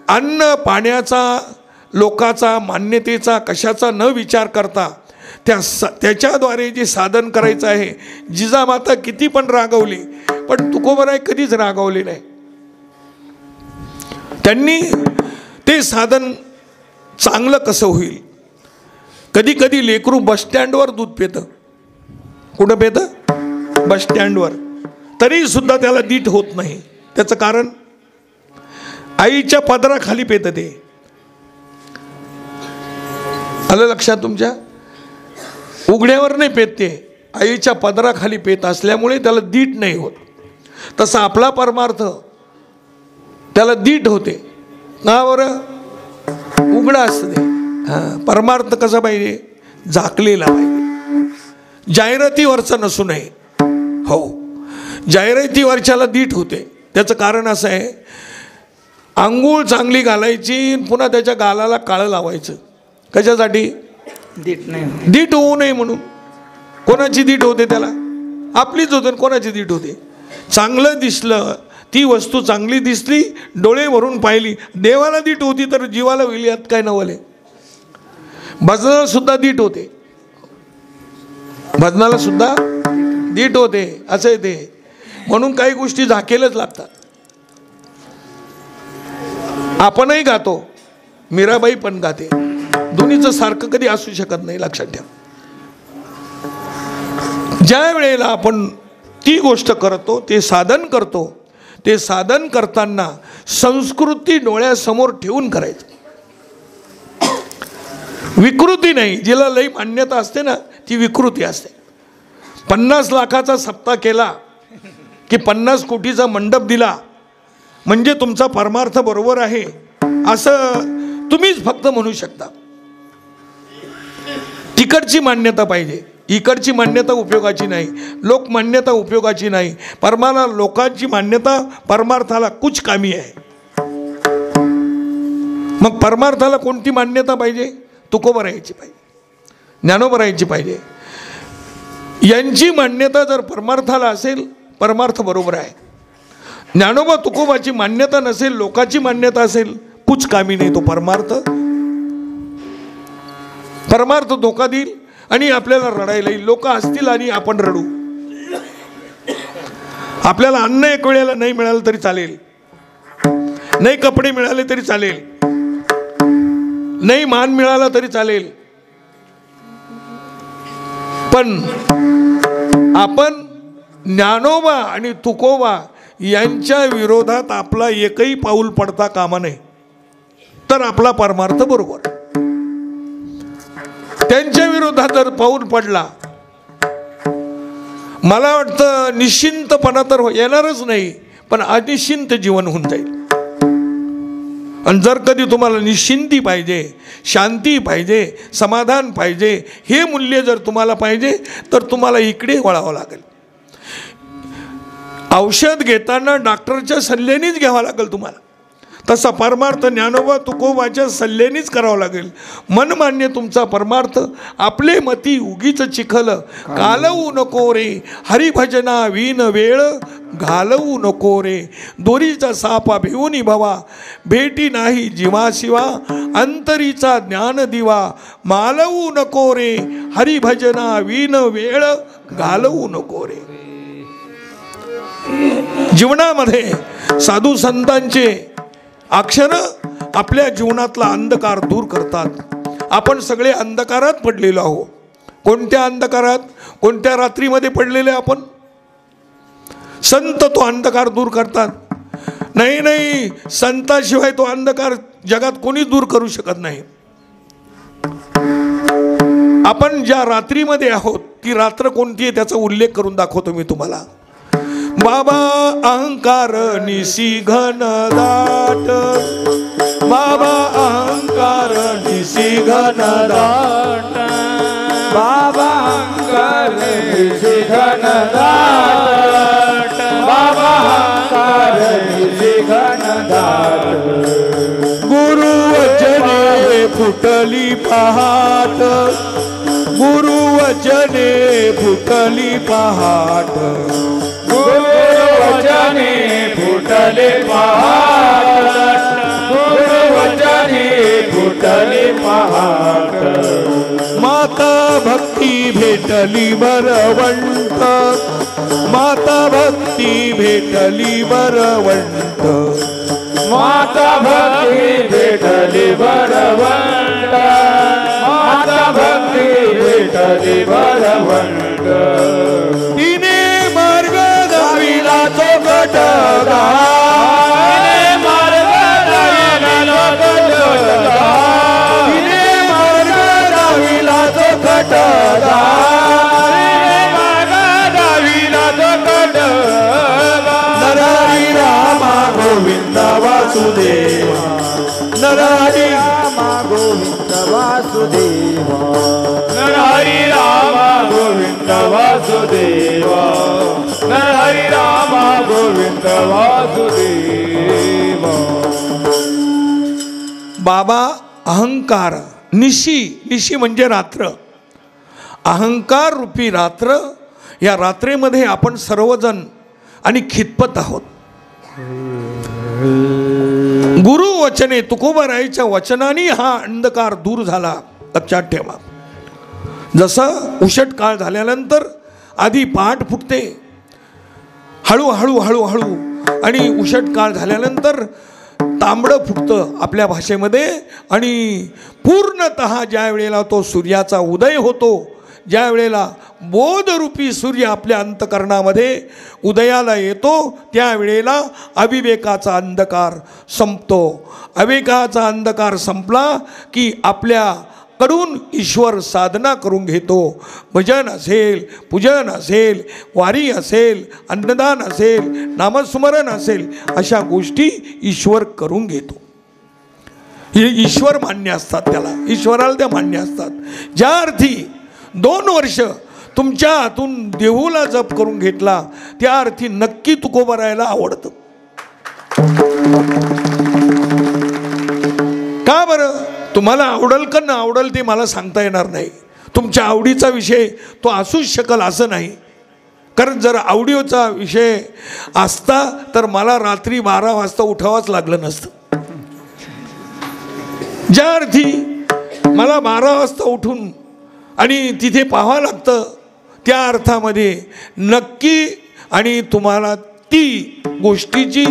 अन्न पाण्याचा, लोकाचा, मान्यतेचा, कशाचा न विचार करता त्याच्याद्वारे जे साधन करायचं आहे. जिजामाता किती पण रागवली, पण तुकोबराय कधीच रागवले नाही. त्यांनी ते साधन चांगलं कसं होईल. कधी कधी लेकरू बसस्टँडवर दूध पितं. कुठं पितं? बसस्टँडवर. तरी सुद्धा त्याला दीट होत नाही. त्याचं कारण आईच्या पदराखाली पितं ते. आलं लक्षात तुमच्या? उघड्यावर नाही पेत ते, आईच्या पदराखाली पेत असल्यामुळे त्याला दीट नाही होत. तसा आपला परमार्थ त्याला दीट होते ना. बरं उघडा असते. परमार्थ कसा पाहिजे? झाकलेला पाहिजे, जाहिरातीवरचा नसू नये. हो, जाहिरातीवरच्याला दीट होते. त्याचं कारण असं आहे, आंघोळ चांगली घालायची, पुन्हा त्याच्या गालाला काळं लावायचं. कशासाठी? दीट होऊ नये म्हणून. कोणाची दीट होते त्याला? आपलीच होते. कोणाची दीट होते? चांगलं दिसलं, ती वस्तू चांगली दिसली, डोळे भरून पाहिली, देवाला दीट होती तर जीवाला होईल यात काय नवले. भजनाला सुद्धा दीट होते, भजनाला सुद्धा दीट होते. असं आहे ते. म्हणून काही गोष्टी झाकेलच लागतात. आपणही गातो, मीराबाई पण गाते. दोन्हीचं सारखं कधी असू शकत नाही, लक्षात ठेवा. ज्या वेळेला आपण ती गोष्ट करतो, ते साधन करतो, ते साधन करताना संस्कृती डोळ्यासमोर ठेवून करायचं. विकृती नाही. जिला लई मान्यता असते ना, ती विकृती असते. 50 लाखाचा सप्ताह केला की 50 कोटीचा मंडप दिला म्हणजे तुमचा परमार्थ बरोबर आहे असं तुम्हीच फक्त म्हणू शकता. तिकडची मान्यता पाहिजे, इकडची मान्यता उपयोगाची नाही. लोक मान्यता उपयोगाची नाही. लोकांची मान्यता परमार्थाला कुछ कामी आहे. मग परमार्थाला कोणती मान्यता पाहिजे? तुकोबरायांची पाहिजे, ज्ञानोबरायांची पाहिजे. यांची मान्यता जर परमार्थाला असेल, परमार्थ बरोबर आहे. ज्ञानोबा तुकोबाची मान्यता नसेल, लोकाची मान्यता असेल, कुछ कामी नाही. तो परमार्थ धोका देईल आणि आपल्याला रडायला येईल. लोक असतील आणि आपण रडू. आपल्याला अन्न एक वेळेला नाही मिळालं तरी चालेल, नाही कपडे मिळाले तरी चालेल, नाही मान मिळाला तरी चालेल, पण आपण ज्ञानोबा आणि तुकोबा यांच्या विरोधात आपला एकही पाऊल पडता कामा नये. तर आपला परमार्थ बरोबर. त्यांच्या विरोधात जर पाऊल पडला, मला वाटतं निश्चिंतपणा तर येणारच नाही, पण अनिश्चिंत जीवन होऊन जाईल. आणि जर कधी तुम्हाला निश्चिंती पाहिजे, शांती पाहिजे, समाधान पाहिजे, हे मूल्य जर तुम्हाला पाहिजे तर तुम्हाला इकडे वळावं लागेल. औषध घेताना डॉक्टरच्या सल्ल्यानेच घ्यावं लागेल तुम्हाला. तसा परमार्थ ज्ञानोबा तुकोबाच्या सल्ल्यानेच करावं लागेल. मनमान्य तुमचा परमार्थ आपले मती उगीच चिखल घालवू नको रे, हरिभजना विन वेळ घालवू नको रे. दोरीचा सापा भिवून भवा, भेटी नाही जीवाशिवा, अंतरीचा ज्ञान दिवा मालवू नको रे, हरिभजना विन वेळ घालवू नको रे. जीवनामध्ये साधू संतांचे अक्षर आपल्या जीवनातला अंधकार दूर करतात. आपण सगळे अंधकारात पडलेलो आहोत. कोणत्या अंधकारात, कोणत्या रात्रीमध्ये पडलेले आपण? संत तो अंधकार दूर करतात. नाही, संताशिवाय तो अंधकार जगात कोणी दूर करू शकत नाही. आपण ज्या रात्रीमध्ये आहोत ती रात्र कोणती आहे त्याचा उल्लेख करून दाखवतो मी तुम्हाला. बाबा अहंकार निसी घनदाट, बाबा अहंकार निसी घनदाट, बाबा अहंकार निसी घनदाट, बाबा अहंकार निसी घनदाट. गुरु वचने फुटली पहाट, गुरु वचने फुटली पहाट, गुरु वचने फुटले पहाट, गुरु वचने फुटले पहाट. माता भक्ती भेटली बरवंत, माता भक्ती भेटली बरवंत, माता भक्ती भेटली बरवंत, माता भक्ती भेटली बरवंत. तिने मार्ग दाविला तो कटगा, तिने मार्ग दाविला तो कटगा, तिने मार्ग दाविला तो कटगा, तिने मार्ग दाविला तो कटगा. नरहरी रामा गोविंद वासुदेवा, नरहरी रामा गोविंद वासुदेवा, नरहरी रामा गोविंद वासुदेवा, नरहरी रामा गोविंद वासुदेवा. बाबा अहंकार निशी, निशी म्हणजे रात्र, अहंकार रूपी रात्र. या रात्रेमध्ये आपण सर्वजण आणि खितपत आहोत. गुरु वचने तुकोबारायच्या वचनाने हा अंधकार दूर झाला. लक्षात ठेवा. जसं उशट काळ झाल्यानंतर आधी पहाट फुटते, हळूहळू हळूहळू, आणि उशट काळ झाल्यानंतर तांबडं फुटतं आपल्या भाषेमध्ये. आणि पूर्णतः ज्या वेळेला तो सूर्याचा उदय होतो, ज्या वेळेला बोधरूपी सूर्य आपल्या अंतकरणामध्ये उदयाला येतो, त्यावेळेला अविवेकाचा अंधकार संपतो. अविवेकाचा अंधकार संपला की आपल्याकडून ईश्वर साधना करून घेतो. भजन असेल, पूजन असेल, वारी असेल, अन्नदान असेल, नामस्मरण असेल, अशा गोष्टी ईश्वर करून घेतो. हे ईश्वर मान्य असतात, त्याला ईश्वराला त्या मान्य असतात. ज्या अर्थी 2 वर्ष तुमच्या हातून देहूला जप करून घेतला, त्या अर्थी नक्की तुकोबारायला आवडतं. का बरं? तुम्हाला आवडल का न आवडल ते मला सांगता येणार नाही. तुमच्या आवडीचा विषय तो असूच शकल असं नाही. कारण जर आवडीचा विषय असता तर मला रात्री 12 वाजता उठावंच लागलं नसतं. ज्या अर्थी मला 12 वाजता उठून आणि तिथे पाहावं लागतं, त्या अर्थामध्ये नक्की आणि तुम्हाला ती गोष्टीची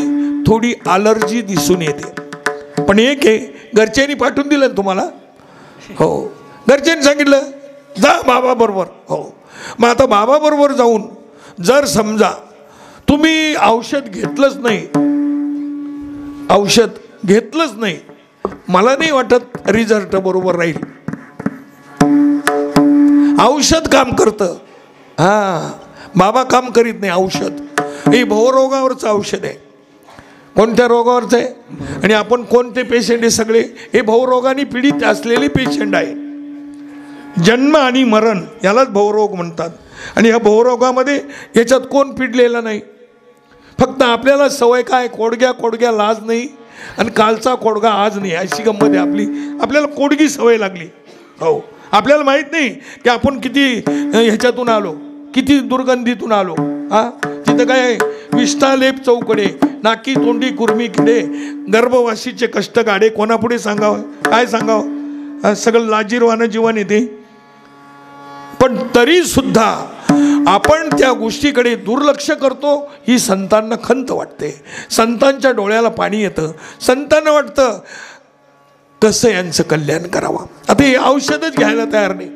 थोडी ॲलर्जी दिसून येते. पण एक आहे, घरच्यांनी पाठवून दिलं ना तुम्हाला. हो, घरच्यांनी सांगितलं जा बाबाबरोबर. हो, मग आता बाबाबरोबर जाऊन जर समजा तुम्ही औषध घेतलंच नाही, औषध घेतलंच नाही, मला नाही वाटत रिझल्ट बरोबर राहील. औषध काम करतं, हां, बाबा काम करीत नाही. औषध हे भवरोगावरचं औषध आहे. कोणत्या रोगावरचं आहे? आणि आपण कोणते पेशंट आहे? सगळे हे भवरोगाने पीडित असलेले पेशंट आहे. जन्म आणि मरण यालाच भवरोग म्हणतात. आणि ह्या भवरोगामध्ये याच्यात कोण पिडलेला नाही. फक्त आपल्याला सवय काय, कोडग्या लाज नाही आणि कालचा कोडगा आज नाही, अशी गंमत आहे आपली. आपल्याला कोडगी सवय लागली. हो, आपल्याला माहीत नाही की आपण किती ह्याच्यातून आलो, किती दुर्गंधीतून आलो. हा, तिथं काय आहे? विष्ठालेप चौकडे, नाकी तोंडी कुर्मी किडे, गर्भवासीचे कष्ट गाडे. कोणापुढे सांगावं, काय सांगावं? सगळं लाजीरवानं जीवन येते. पण तरी सुद्धा आपण त्या गोष्टीकडे दुर्लक्ष करतो. ही संतांना खंत वाटते, संतांच्या डोळ्याला पाणी येतं. संतांना वाटतं कसं यांचं कल्याण करावं. आता हे औषधच घ्यायला तयार नाही.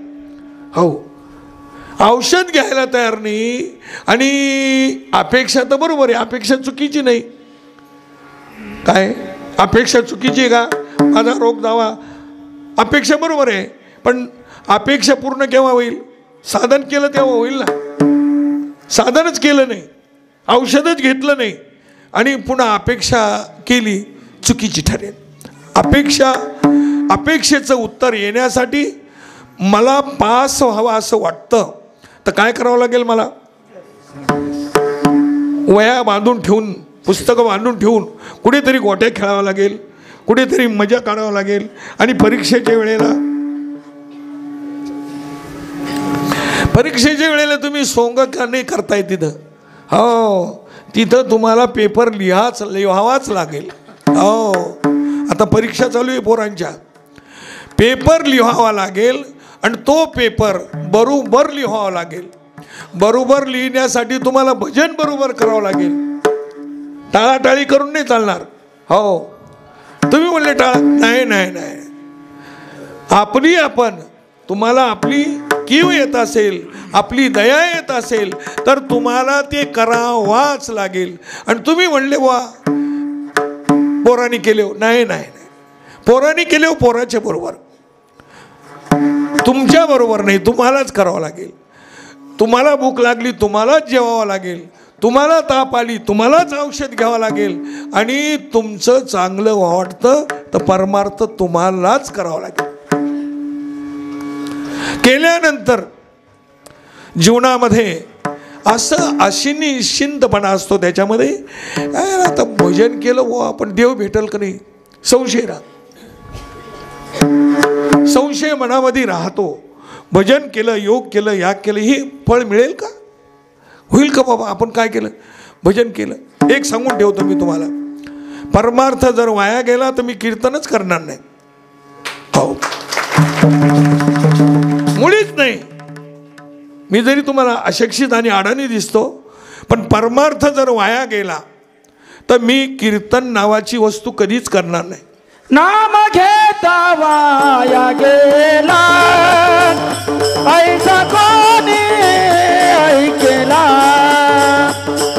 हो, औषध घ्यायला तयार नाही. आणि अपेक्षा तर बरोबर आहे, अपेक्षा चुकीची नाही. काय अपेक्षा चुकीची आहे का? माझा रोग जावा, अपेक्षा बरोबर आहे. पण अपेक्षा पूर्ण केव्हा होईल? साधन केलं तेव्हा होईल ना. साधनच केलं नाही, औषधच घेतलं नाही आणि पुन्हा अपेक्षा केली, चुकीची ठरेल. अपेक्षेचं उत्तर येण्यासाठी मला पास व्हावं असं वाटतं तर काय करावं लागेल? मला वया बांधून ठेवून, पुस्तकं बांधून ठेवून कुठेतरी गोट्या खेळावं लागेल, कुठेतरी मजा काढावं लागेल. आणि परीक्षेच्या वेळेला तुम्ही सोंग का नाही करताय तिथं? हो, तिथं तुम्हाला पेपर लिहावाच लागेल. हो, आता परीक्षा चालू आहे पोरांच्या, पेपर लिहावा लागेल आणि तो पेपर बरोबर लिहावा लागेल. बरोबर लिहिण्यासाठी तुम्हाला भजन बरोबर करावं लागेल. टाळाटाळी करून नाही चालणार. हो, तुम्ही म्हणले नाही नाही नाही, आपण तुम्हाला आपली कीव येत असेल, आपली दया येत असेल तर तुम्हाला ते करावाच लागेल. आणि तुम्ही म्हणले वा पोरांनी केले, नाही नाही नाही, पोरांनी केले पोराच्या बरोबर, तुमच्या बरोबर नाही, तुम्हालाच करावं लागेल. तुम्हाला भूक लागली तुम्हालाच जेवावं लागेल, तुम्हाला ताप आली तुम्हालाच औषध घ्यावं लागेल. आणि तुमचं चांगलं वाटतं तर परमार्थ तुम्हालाच करावं लागेल. केल्यानंतर जीवनामध्ये असं निश्चिंतपणा असतो त्याच्यामध्ये. आता भजन केलं व आपण देव भेटल का नाही संशय संशय मनामध्ये राहतो. भजन केलं, योग केलं, याग केलं, हे फळ मिळेल का? होईल का बाबा? आपण काय केलं? भजन केलं. एक सांगून ठेवतो मी तुम्हाला, परमार्थ जर वाया गेला तर मी कीर्तनच करणार नाही. हो, मुळीच नाही. मी जरी तुम्हाला अशिक्षित आणि अडाणी दिसतो, पण परमार्थ जर वाया गेला तर मी कीर्तन नावाची वस्तू कधीच करणार नाही. नाम घेता वाया गेला ऐसा कोणी ऐकेला,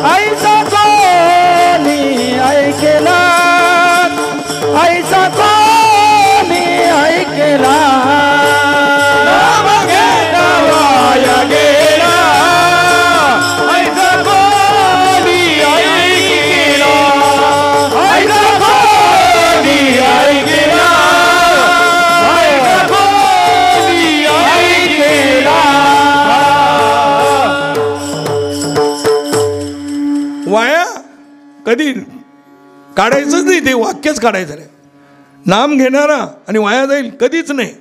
ऐसा कोणी ऐकेला, ऐसा कोणी ऐकेला. नाम घेता वाया गेला ऐसा कोणी ऐकेला, ऐसा कोणी ऐकेला, ऐसा कोणी ऐकेला. वाया कधी काढायचंच नाही, ते वाक्यच काढायचं नाही. नाम घेणारा आणि वाया जाईल कधीच नाही.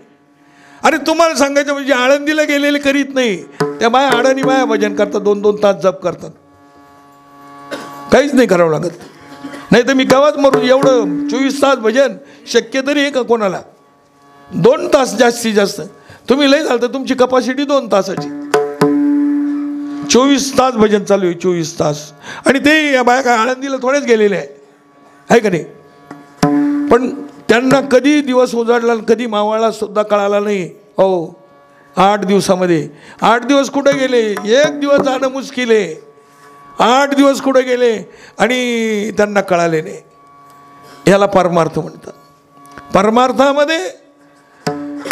अरे तुम्हाला सांगायचं म्हणजे आळंदीला गेलेले करीत नाही, त्या बाया अडाणी बाया भजन करतात, 2-2 तास जप करतात, काहीच नाही करावं लागत. नाही तर मी गावात मरून एवढं 24 तास भजन शक्य तरी आहे का कोणाला? 2 तास जास्तीत जास्त. तुम्ही लय झालं तर तुमची कपॅसिटी 2 तासाची. 24 तास भजन चालू आहे, 24 तास. आणि ते या बाया काय आळंदीला थोडेच गेलेले आहे का नाही? पण त्यांना कधी दिवस उजाडला, कधी मावळला सुद्धा कळाला नाही. हो, 8 दिवसामध्ये 8 दिवस कुठे गेले? 1 दिवस जाणं मुश्किल आहे. 8 दिवस कुठे गेले आणि त्यांना कळाले नाही. याला परमार्थ म्हणतात. परमार्थामध्ये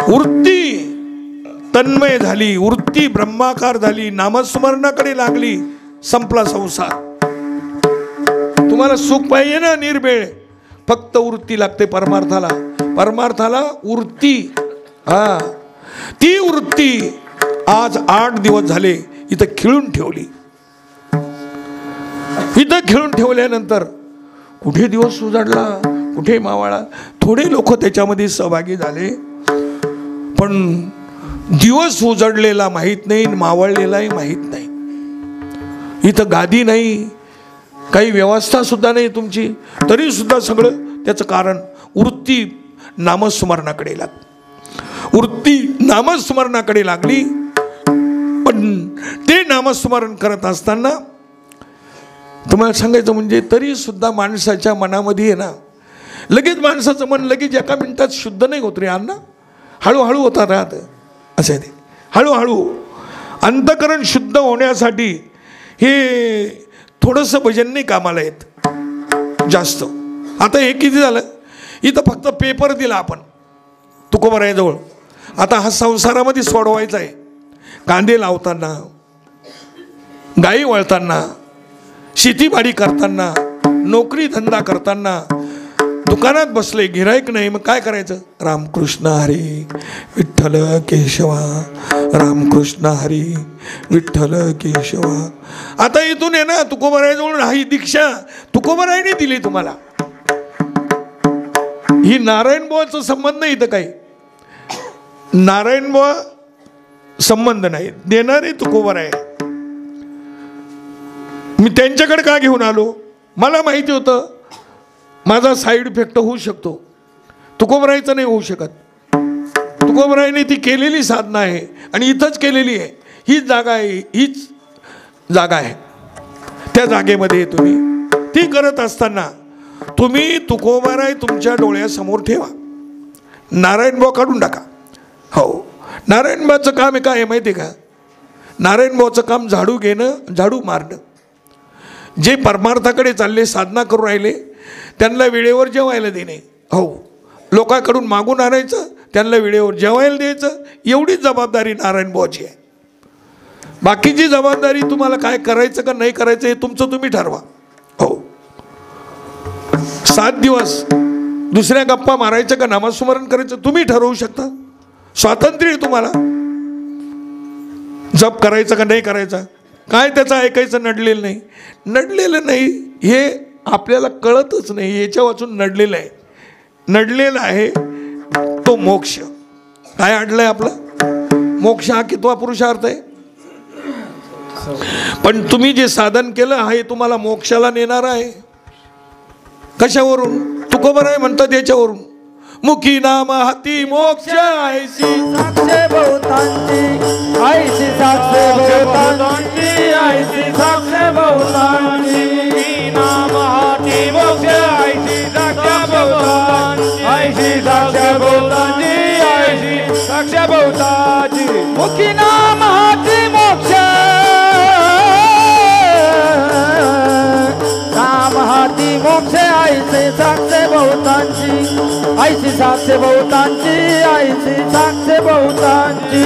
वृत्ती तन्मय झाली, वृत्ती ब्रह्माकार झाली, नामस्मरणाकडे लागली, संपला संसार. तुम्हाला सुख पाहिजे ना निर्भेळ, फक्त वृत्ती लागते परमार्थाला. परमार्थाला वृत्ती, हा, ती वृत्ती आज 8 दिवस झाले इथं खिळून ठेवली. इथं खिळून ठेवल्यानंतर कुठे दिवस उजाडला, कुठे मावळा. थोडे लोक त्याच्यामध्ये सहभागी झाले, पण दिवस उजडलेला माहीत नाही, मावळलेलाही माहीत नाही. इथं गादी नाही, काही व्यवस्था सुद्धा नाही तुमची, तरी सुद्धा सगळं त्याचं कारण वृत्ती नामस्मरणाकडे लागली. वृत्ती नामस्मरणाकडे लागली. पण ते नामस्मरण करत असताना तुम्हाला सांगायचं म्हणजे तरी सुद्धा माणसाच्या मनामध्ये आहे ना, लगेच माणसाचं मन लगेच एका मिनिटात शुद्ध नाही होत रे अण्णा, हळूहळू होता राहत असं ते. हळूहळू अंतःकरण शुद्ध होण्यासाठी हे थोडंसं भजन नाही कामाला येत जास्त. आता हे किती झालं, इथं फक्त पेपर दिला आपण तुकोबारायाजवळ. आता हा संसारामध्ये सोडवायचा आहे. कांदे लावताना, गाई वळताना, शेतीबाडी करताना, नोकरी धंदा करताना, दुकानात बसले गिराईक नाही, मग काय करायचं? रामकृष्ण हरी विठ्ठल केशवा, रामकृष्ण हरी विठ्ठल केशवा. आता इथून आहे ना तुकोबारायाजवळ ही दीक्षा तुकोबारायाने दिली तुम्हाला. ही नारायण बुवाचा संबंध नाही इथं काही. नारायण बुवा संबंध नाही, देणारे तुकोबाराय. मी त्यांच्याकडे का घेऊन आलो? मला माहिती होतं माझा साईड इफेक्ट होऊ शकतो, तुकोबारायचं नाही होऊ शकत. तुकोबारायने ती केलेली साधना आहे आणि इथंच केलेली आहे. हीच जागा आहे, हीच जागा आहे. त्या जागेमध्ये तुम्ही ती करत असताना तुम्ही तुकोबाराय तुमच्या डोळ्यासमोर ठेवा. नारायण बुवा काढून टाका. हो, नारायण बुवाचं काम आहे काय आहे माहिती आहे का? नारायण बुवाचं काम झाडू घेणं, झाडू मारणं. जे परमार्थाकडे चालले, साधना करून राहिले, त्यांना वेळेवर जेवायला देणे. हो, लोकांकडून मागून आणायचं, त्यांना वेळेवर जेवायला द्यायचं, एवढीच जबाबदारी नारायण बुवाची आहे. बाकीची जबाबदारी तुम्हाला काय करायचं का नाही करायचं हे तुमचं तुम्ही ठरवा. हो, 7 दिवस दुसऱ्या गप्पा मारायचं का नामस्मरण करायचं तुम्ही ठरवू शकता. स्वातंत्र्य आहे तुम्हाला. जप करायचं का नाही करायचा, काय त्याचं ऐकायचं नडलेलं नाही. नडलेलं नाही हे आपल्याला कळतच नाही. याच्या वाचून नडलेलं आहे. नडलेला आहे तो मोक्ष. काय अडलंय आपलं? मोक्ष हा कितवा पुरुषार्थ आहे? पण तुम्ही जे साधन केलं आहे तुम्हाला मोक्षाला नेणार आहे. कशावरून? तुकोबाराय म्हणतात याच्यावरून. मुखी नाम हाती मोक्ष ऐसी साक्षे बहुतांची, ऐसी साक्षे बहुतांची, ऐसी साक्षे बहुतांची. नाम हाती मोक्ष ऐसी साक्षे बहुतांची, ऐसी साक्षे बहुतांची, ऐसी साक्षे बहुतांची. मुखी नाम हाती मोक्ष, नाम हाती मोक्ष ऐसे साक्षे बहुतांची, ऐसी साक्षे बहुतांची, ऐसी साक्षे बहुतांची.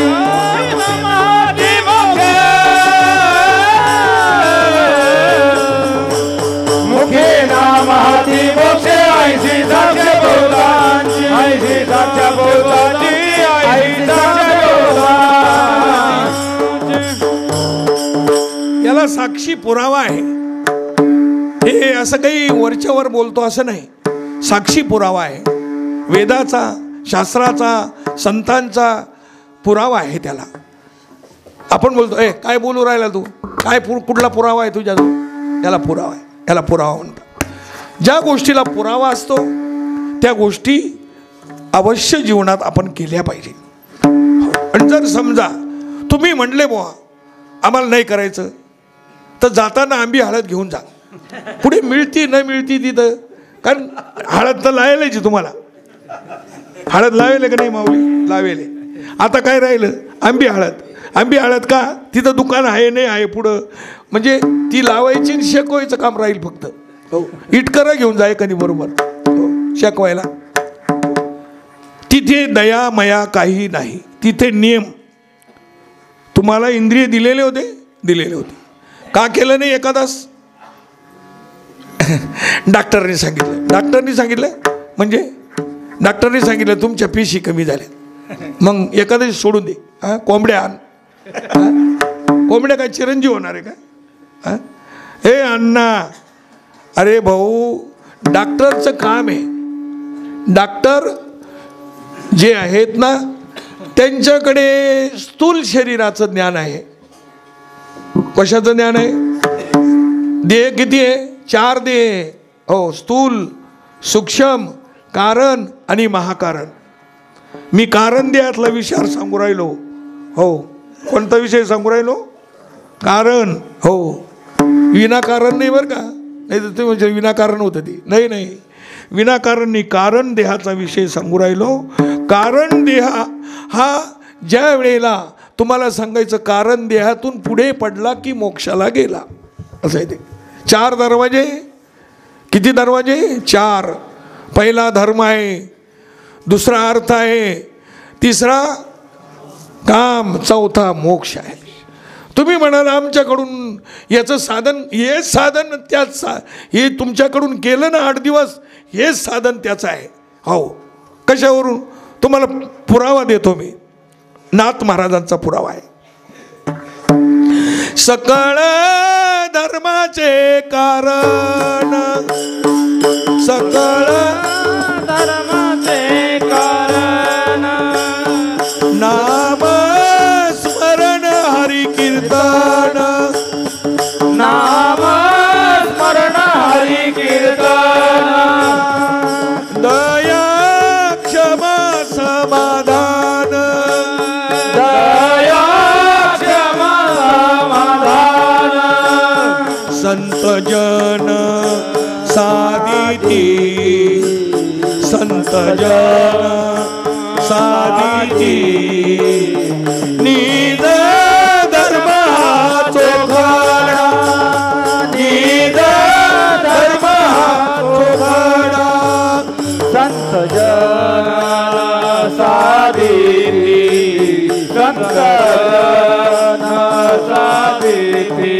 मुखे नाम हाती मोक्ष ऐसी साक्षे बहुतांची, ऐसी साक्षे बहुतांची, ऐसी साक्षे बहुतांची. याला साक्षी पुरावा आहे. हे असं काही वरच्यावर बोलतो असं नाही. साक्षी पुरावा आहे. वेदाचा, शास्त्राचा, संतांचा पुरावा आहे त्याला. आपण बोलतो काय बोलू राहिला तू, काय कुठला पुरावा आहे तुझ्याजवळ? याला पुरावा आहे, याला पुरावा म्हणतात. ज्या गोष्टीला पुरावा असतो त्या गोष्टी अवश्य जीवनात आपण केल्या पाहिजे. आणि जर समजा तुम्ही म्हणले बुवा आम्हाला नाही करायचं, तर जाताना आंबी हळद घेऊन जा. पुढे मिळती न मिळती तिथं, कारण हळद तर लावेल तुम्हाला. हळद लावेल का नाही माऊली? लावेल. आता काय राहिलं? आंबी हळद. आंबी हळद का? तिथं दुकान आहे नाही आहे पुढं, म्हणजे ती लावायची आणि शेकवायचं काम राहील फक्त. हो, इटकरा घेऊन जाय कधी बरोबर शेकवायला. तिथे दया मया काही नाही. तिथे नियम. तुम्हाला इंद्रिय दिलेले होते, दिलेले होते. का केलं नाही एकादास? डॉक्टरने सांगितलं. डॉक्टरने सांगितलं म्हणजे डॉक्टरने सांगितलं तुमच्या पेशी कमी झाल्या, मग एखाद्या सोडून दे. कोंबड्या आण. कोंबड्या काय चिरंजीव होणार आहे का? हे अण्णा, अरे भाऊ, डॉक्टरचं काम आहे. डॉक्टर जे आहेत ना त्यांच्याकडे स्थूल शरीराचं ज्ञान आहे. कशाचं ज्ञान आहे? देह किती आहे? 4 देह. हो, स्थूल, सूक्ष्म, कारण आणि महाकारण. मी कारण देहातला विचार सांगू राहिलो. हो, कोणता विषय सांगू राहिलो? कारण. हो, विनाकारण नाही बरं का, नाही तर ते म्हणजे विनाकारण होतं ते. नाही नाही, विनाकारण कारण देहाचा विषय सांगू राहिलो. कारण देह हा ज्या वेळेला तुम्हाला सांगायचं कारण देहातून पुढे पडला की मोक्षाला गेला असं आहे ते. 4 दरवाजे. किती दरवाजे? 4. पहिला धर्म आहे, दुसरा अर्थ आहे, तिसरा काम, चौथा मोक्ष आहे. तुम्ही म्हणाल आमच्याकडून याचं साधन, हेच साधन त्याच हे तुमच्याकडून केलं ना 8 दिवस, हेच साधन त्याचं आहे. हो, कशावरून? तुम्हाला पुरावा देतो मी. नाथ महाराजांचा पुरावा आहे. सकळ धर्माचे कारण, सकळ धर्माचे कारण, नाम स्मरण हरि कीर्तन, नाम स्मरण हरि कीर्तन, दया क्षमा समाधान, दया क्षमा समाधान, संत जन साधिती, संत जन साधिती, निज धर्म चोखाडा, निज धर्म चोखाडा, संत जन साधिती, संत जन साधिती,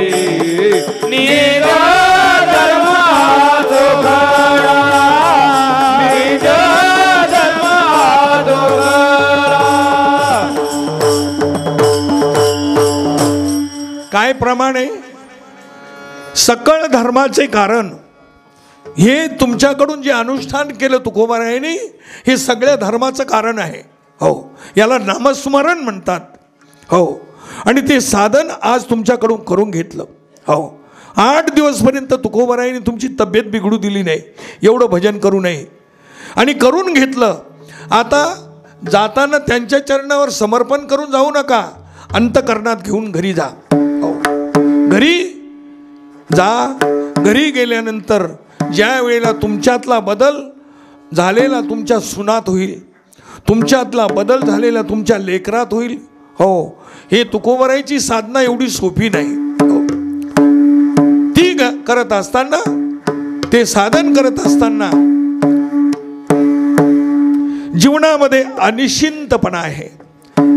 निज धर्म चोखाडा, निज धर्म चोखाडा. काय प्रमाण आहे? सकळ धर्माचे कारण हे तुमच्याकडून जे अनुष्ठान केलं तुकोबारायांनी, हे सगळ्या धर्माचं कारण आहे. हो, याला नामस्मरण म्हणतात. हो, आणि ते साधन आज तुमच्याकडून करून घेतलं. हो, 8 दिवसपर्यंत तुकोबारायांनी तुमची तब्येत बिघडू दिली नाही, एवढं भजन करू नये, आणि करून घेतलं. आता जाताना त्यांच्या चरणावर समर्पण करून जाऊ नका, अंतकरणात घेऊन घरी जा. हो, घरी जा. घरी गेल्यानंतर ज्या वेळेला तुमच्यातला बदल झालेला तुमच्या सुनात होईल, तुमच्यातला बदल झालेला तुमच्या लेकरात होईल. हो, हे तुकोबारायची साधना एवढी सोपी नाही. हो, ती करत असताना, ते साधन करत असताना जीवनामध्ये अनिश्चिंतपणा आहे.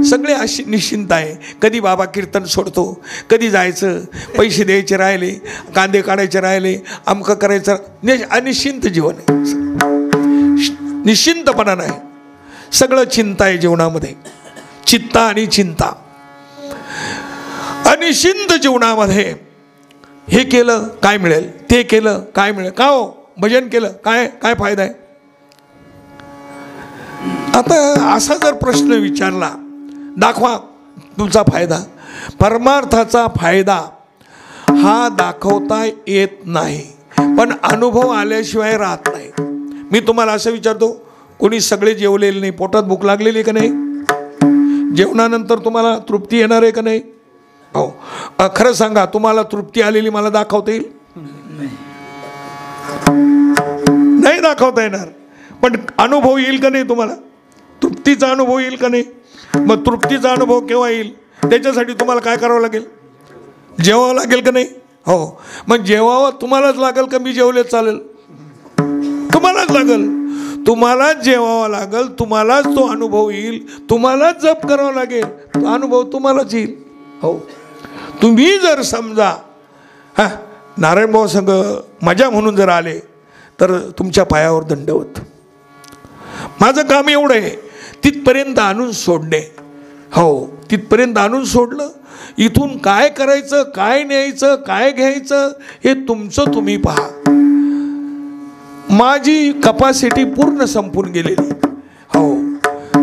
सगळे अशी निश्चिंत आहे. कधी बाबा कीर्तन सोडतो, कधी जायचं, पैसे द्यायचे राहिले, कांदे काढायचे राहिले, अमकं करायचं, अनिश्चिंत जीवन आहे. निश्चिंतपणा नाही, सगळं चिंता आहे जीवनामध्ये. चित्ता आणि चिंता. अनिश्चिंत जीवनामध्ये हे केलं काय मिळेल, ते केलं काय मिळेल, का हो भजन केलं काय काय फायदा आहे. आता असा जर प्रश्न विचारला, दाखवा तुमचा फायदा. परमार्थाचा फायदा हा दाखवता येत नाही, पण अनुभव आल्याशिवाय राहत नाही. मी तुम्हाला असं विचारतो, कोणी सगळे जेवलेले नाही, पोटात भूक लागलेली का नाही? जेवणानंतर तुम्हाला तृप्ती येणार आहे का नाही? हो, खरं सांगा, तुम्हाला तृप्ती आलेली मला दाखवता येईल? नाही दाखवता येणार. पण अनुभव येईल का नाही तुम्हाला? तृप्तीचा अनुभव येईल का नाही? मग तृप्तीचा अनुभव केव्हा येईल? त्याच्यासाठी तुम्हाला काय करावं लागेल? जेवावं लागेल का नाही? हो, मग जेवावं तुम्हालाच लागेल का मी जेवले चालेल? तुम्हालाच लागेल. तुम्हालाच जेवावं लागेल, तुम्हालाच तो अनुभव येईल, तुम्हालाच जप करावं लागेल, तो अनुभव तुम्हालाच येईल. हो, तुम्ही जर समजा नारायण भाऊ संघ मजा म्हणून जर आले तर तुमच्या पायावर दंडवत. माझं काम एवढं आहे, तिथपर्यंत आणून सोडणे. हो, तिथपर्यंत आणून सोडलं. इथून काय करायचं, काय न्यायचं, काय घ्यायचं हे तुमचं तुम्ही पहा. माझी कपॅसिटी पूर्ण संपून गेलेली. हो,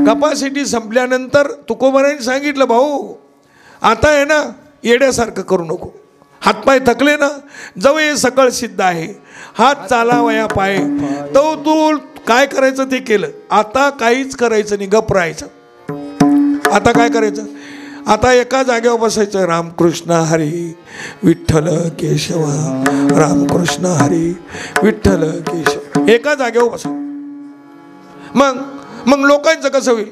कपॅसिटी संपल्यानंतर तुकोबारायांनी सांगितलं, भाऊ आता आहे ना, येड्यासारखं करू नको. हातपाय थकले ना, जवळ हे सकळ सिद्ध आहे, हात चालावया पाय, तो तू काय करायचं ते केलं. आता काहीच करायचं नाही, गप राहायचं. आता काय करायचं? आता एका जागेवर बसायचं. रामकृष्ण हरी विठ्ठल केशव, रामकृष्ण हरी विठ्ठल केशव. एका जागेवर बसा. मग मग लोकांचं कसं होईल?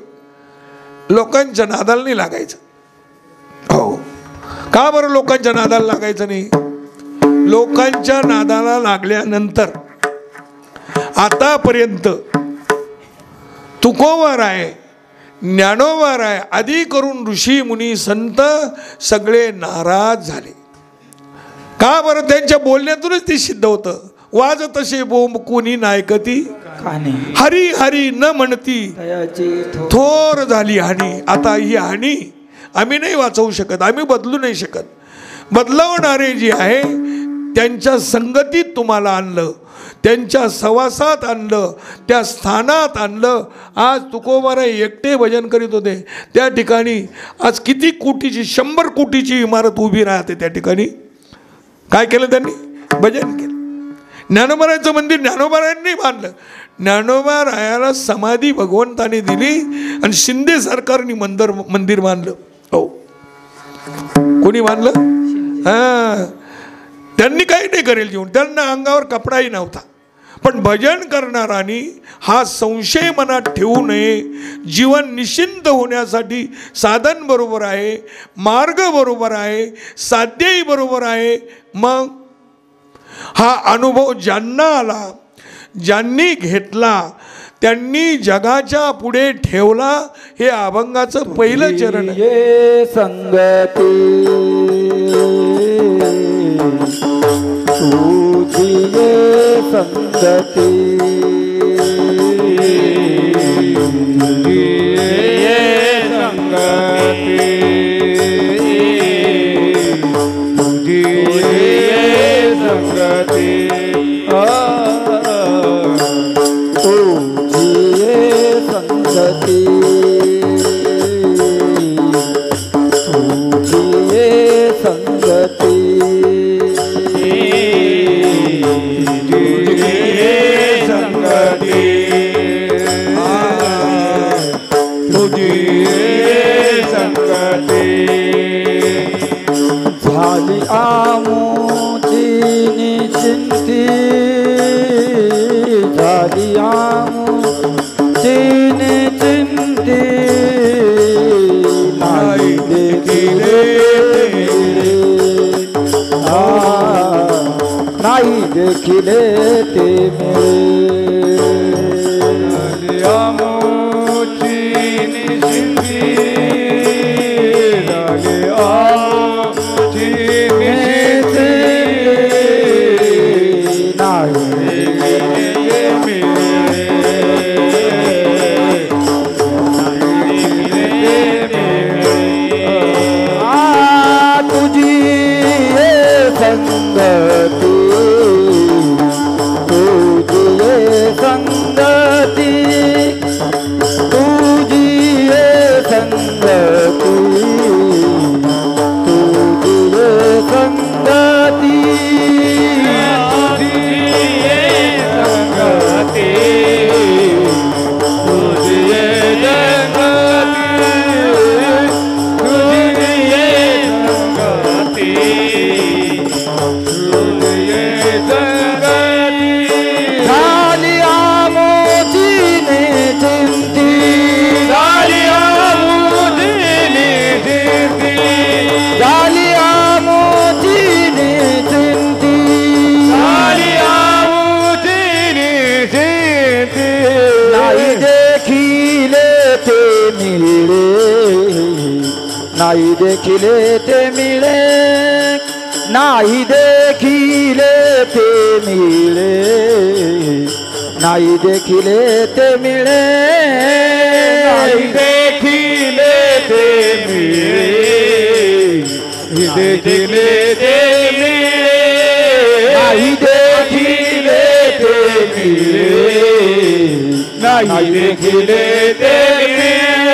लोकांच्या नादाला नाही लागायचं. हो, का बरं लोकांच्या नादाला लागायचं नाही? लोकांच्या नादाला लागल्यानंतर आतापर्यंत तुकोबर आहे, ज्ञानोबर आहे, आदी करून ऋषी मुनी संत सगळे नाराज झाले. का बरं? त्यांच्या बोलण्यातूनच ते सिद्ध होतं. वाज तसे बोंब कोणी नायकती, हरी हरी न म्हणती थोर झाली हानी. आता ही हानी आम्ही नाही वाचवू शकत, आम्ही बदलू नाही शकत. बदलवणारे जे आहे त्यांच्या संगतीत तुम्हाला आणलं, त्यांच्या सहवासात आणलं, त्या स्थानात आणलं. आज तुकोबाराय एकटे भजन करीत होते. त्या ठिकाणी आज किती कोटीची, 100 कोटीची इमारत उभी राहते. त्या ठिकाणी काय केलं त्यांनी? भजन केलं. ज्ञानोबारायचं मंदिर ज्ञानोबारायांनी बांधलं. ज्ञानोबारायाला समाधी भगवंताने दिली आणि शिंदे सरकारने मंदिर बांधलं. हो, कोणी बांधलं? हां, त्यांनी काही नाही करेल जीवन, त्यांना अंगावर कपडाही नव्हता. पण भजन करणारांनी हा संशय मनात ठेवू नये. जीवन निश्चिंत होण्यासाठी साधन बरोबर आहे, मार्ग बरोबर आहे, साध्यही बरोबर आहे. मग हा अनुभव ज्यांना आला, ज्यांनी घेतला, त्यांनी जगाच्या पुढे ठेवला. हे अभंगाचं पहिलं चरण आहे. ये संगती तुझी ये संगती, ये संगती, तुझी ये संगती, तुझी ये संगती, तुझी ये संगती, झाली आमोची निश्चिंती, झाली आमोची निश्चिंती, नाही देखिले नाही देखिले ते मिळे. झाली आमोची निश्चिंती, झाली आमोची निश्चिंती, नाही देखिले मिळे. तुझी ये संगती, तुझी ये संगती, तुझी ये संगती, तुझी ये संगती, तुझी ये संगती, तुझी ये संगती, तुझी ये संगती, तुझी ये संगती. झाली आमोची निश्चिंती, झाली आमोची निश्चिंती, झाली आमोची निश्चिंती, झाली आमोची निश्चिंती, नाही देखिले ते मिळे, नाही देखिले ते मिळे, नाही देखिले ते मिळे, नाही देखिले ते मिळे, नाही देखिले ते मिळे, देखिले ते मिळे, नाही देखिले ते मिळे, नाही देखिले ते मिळे.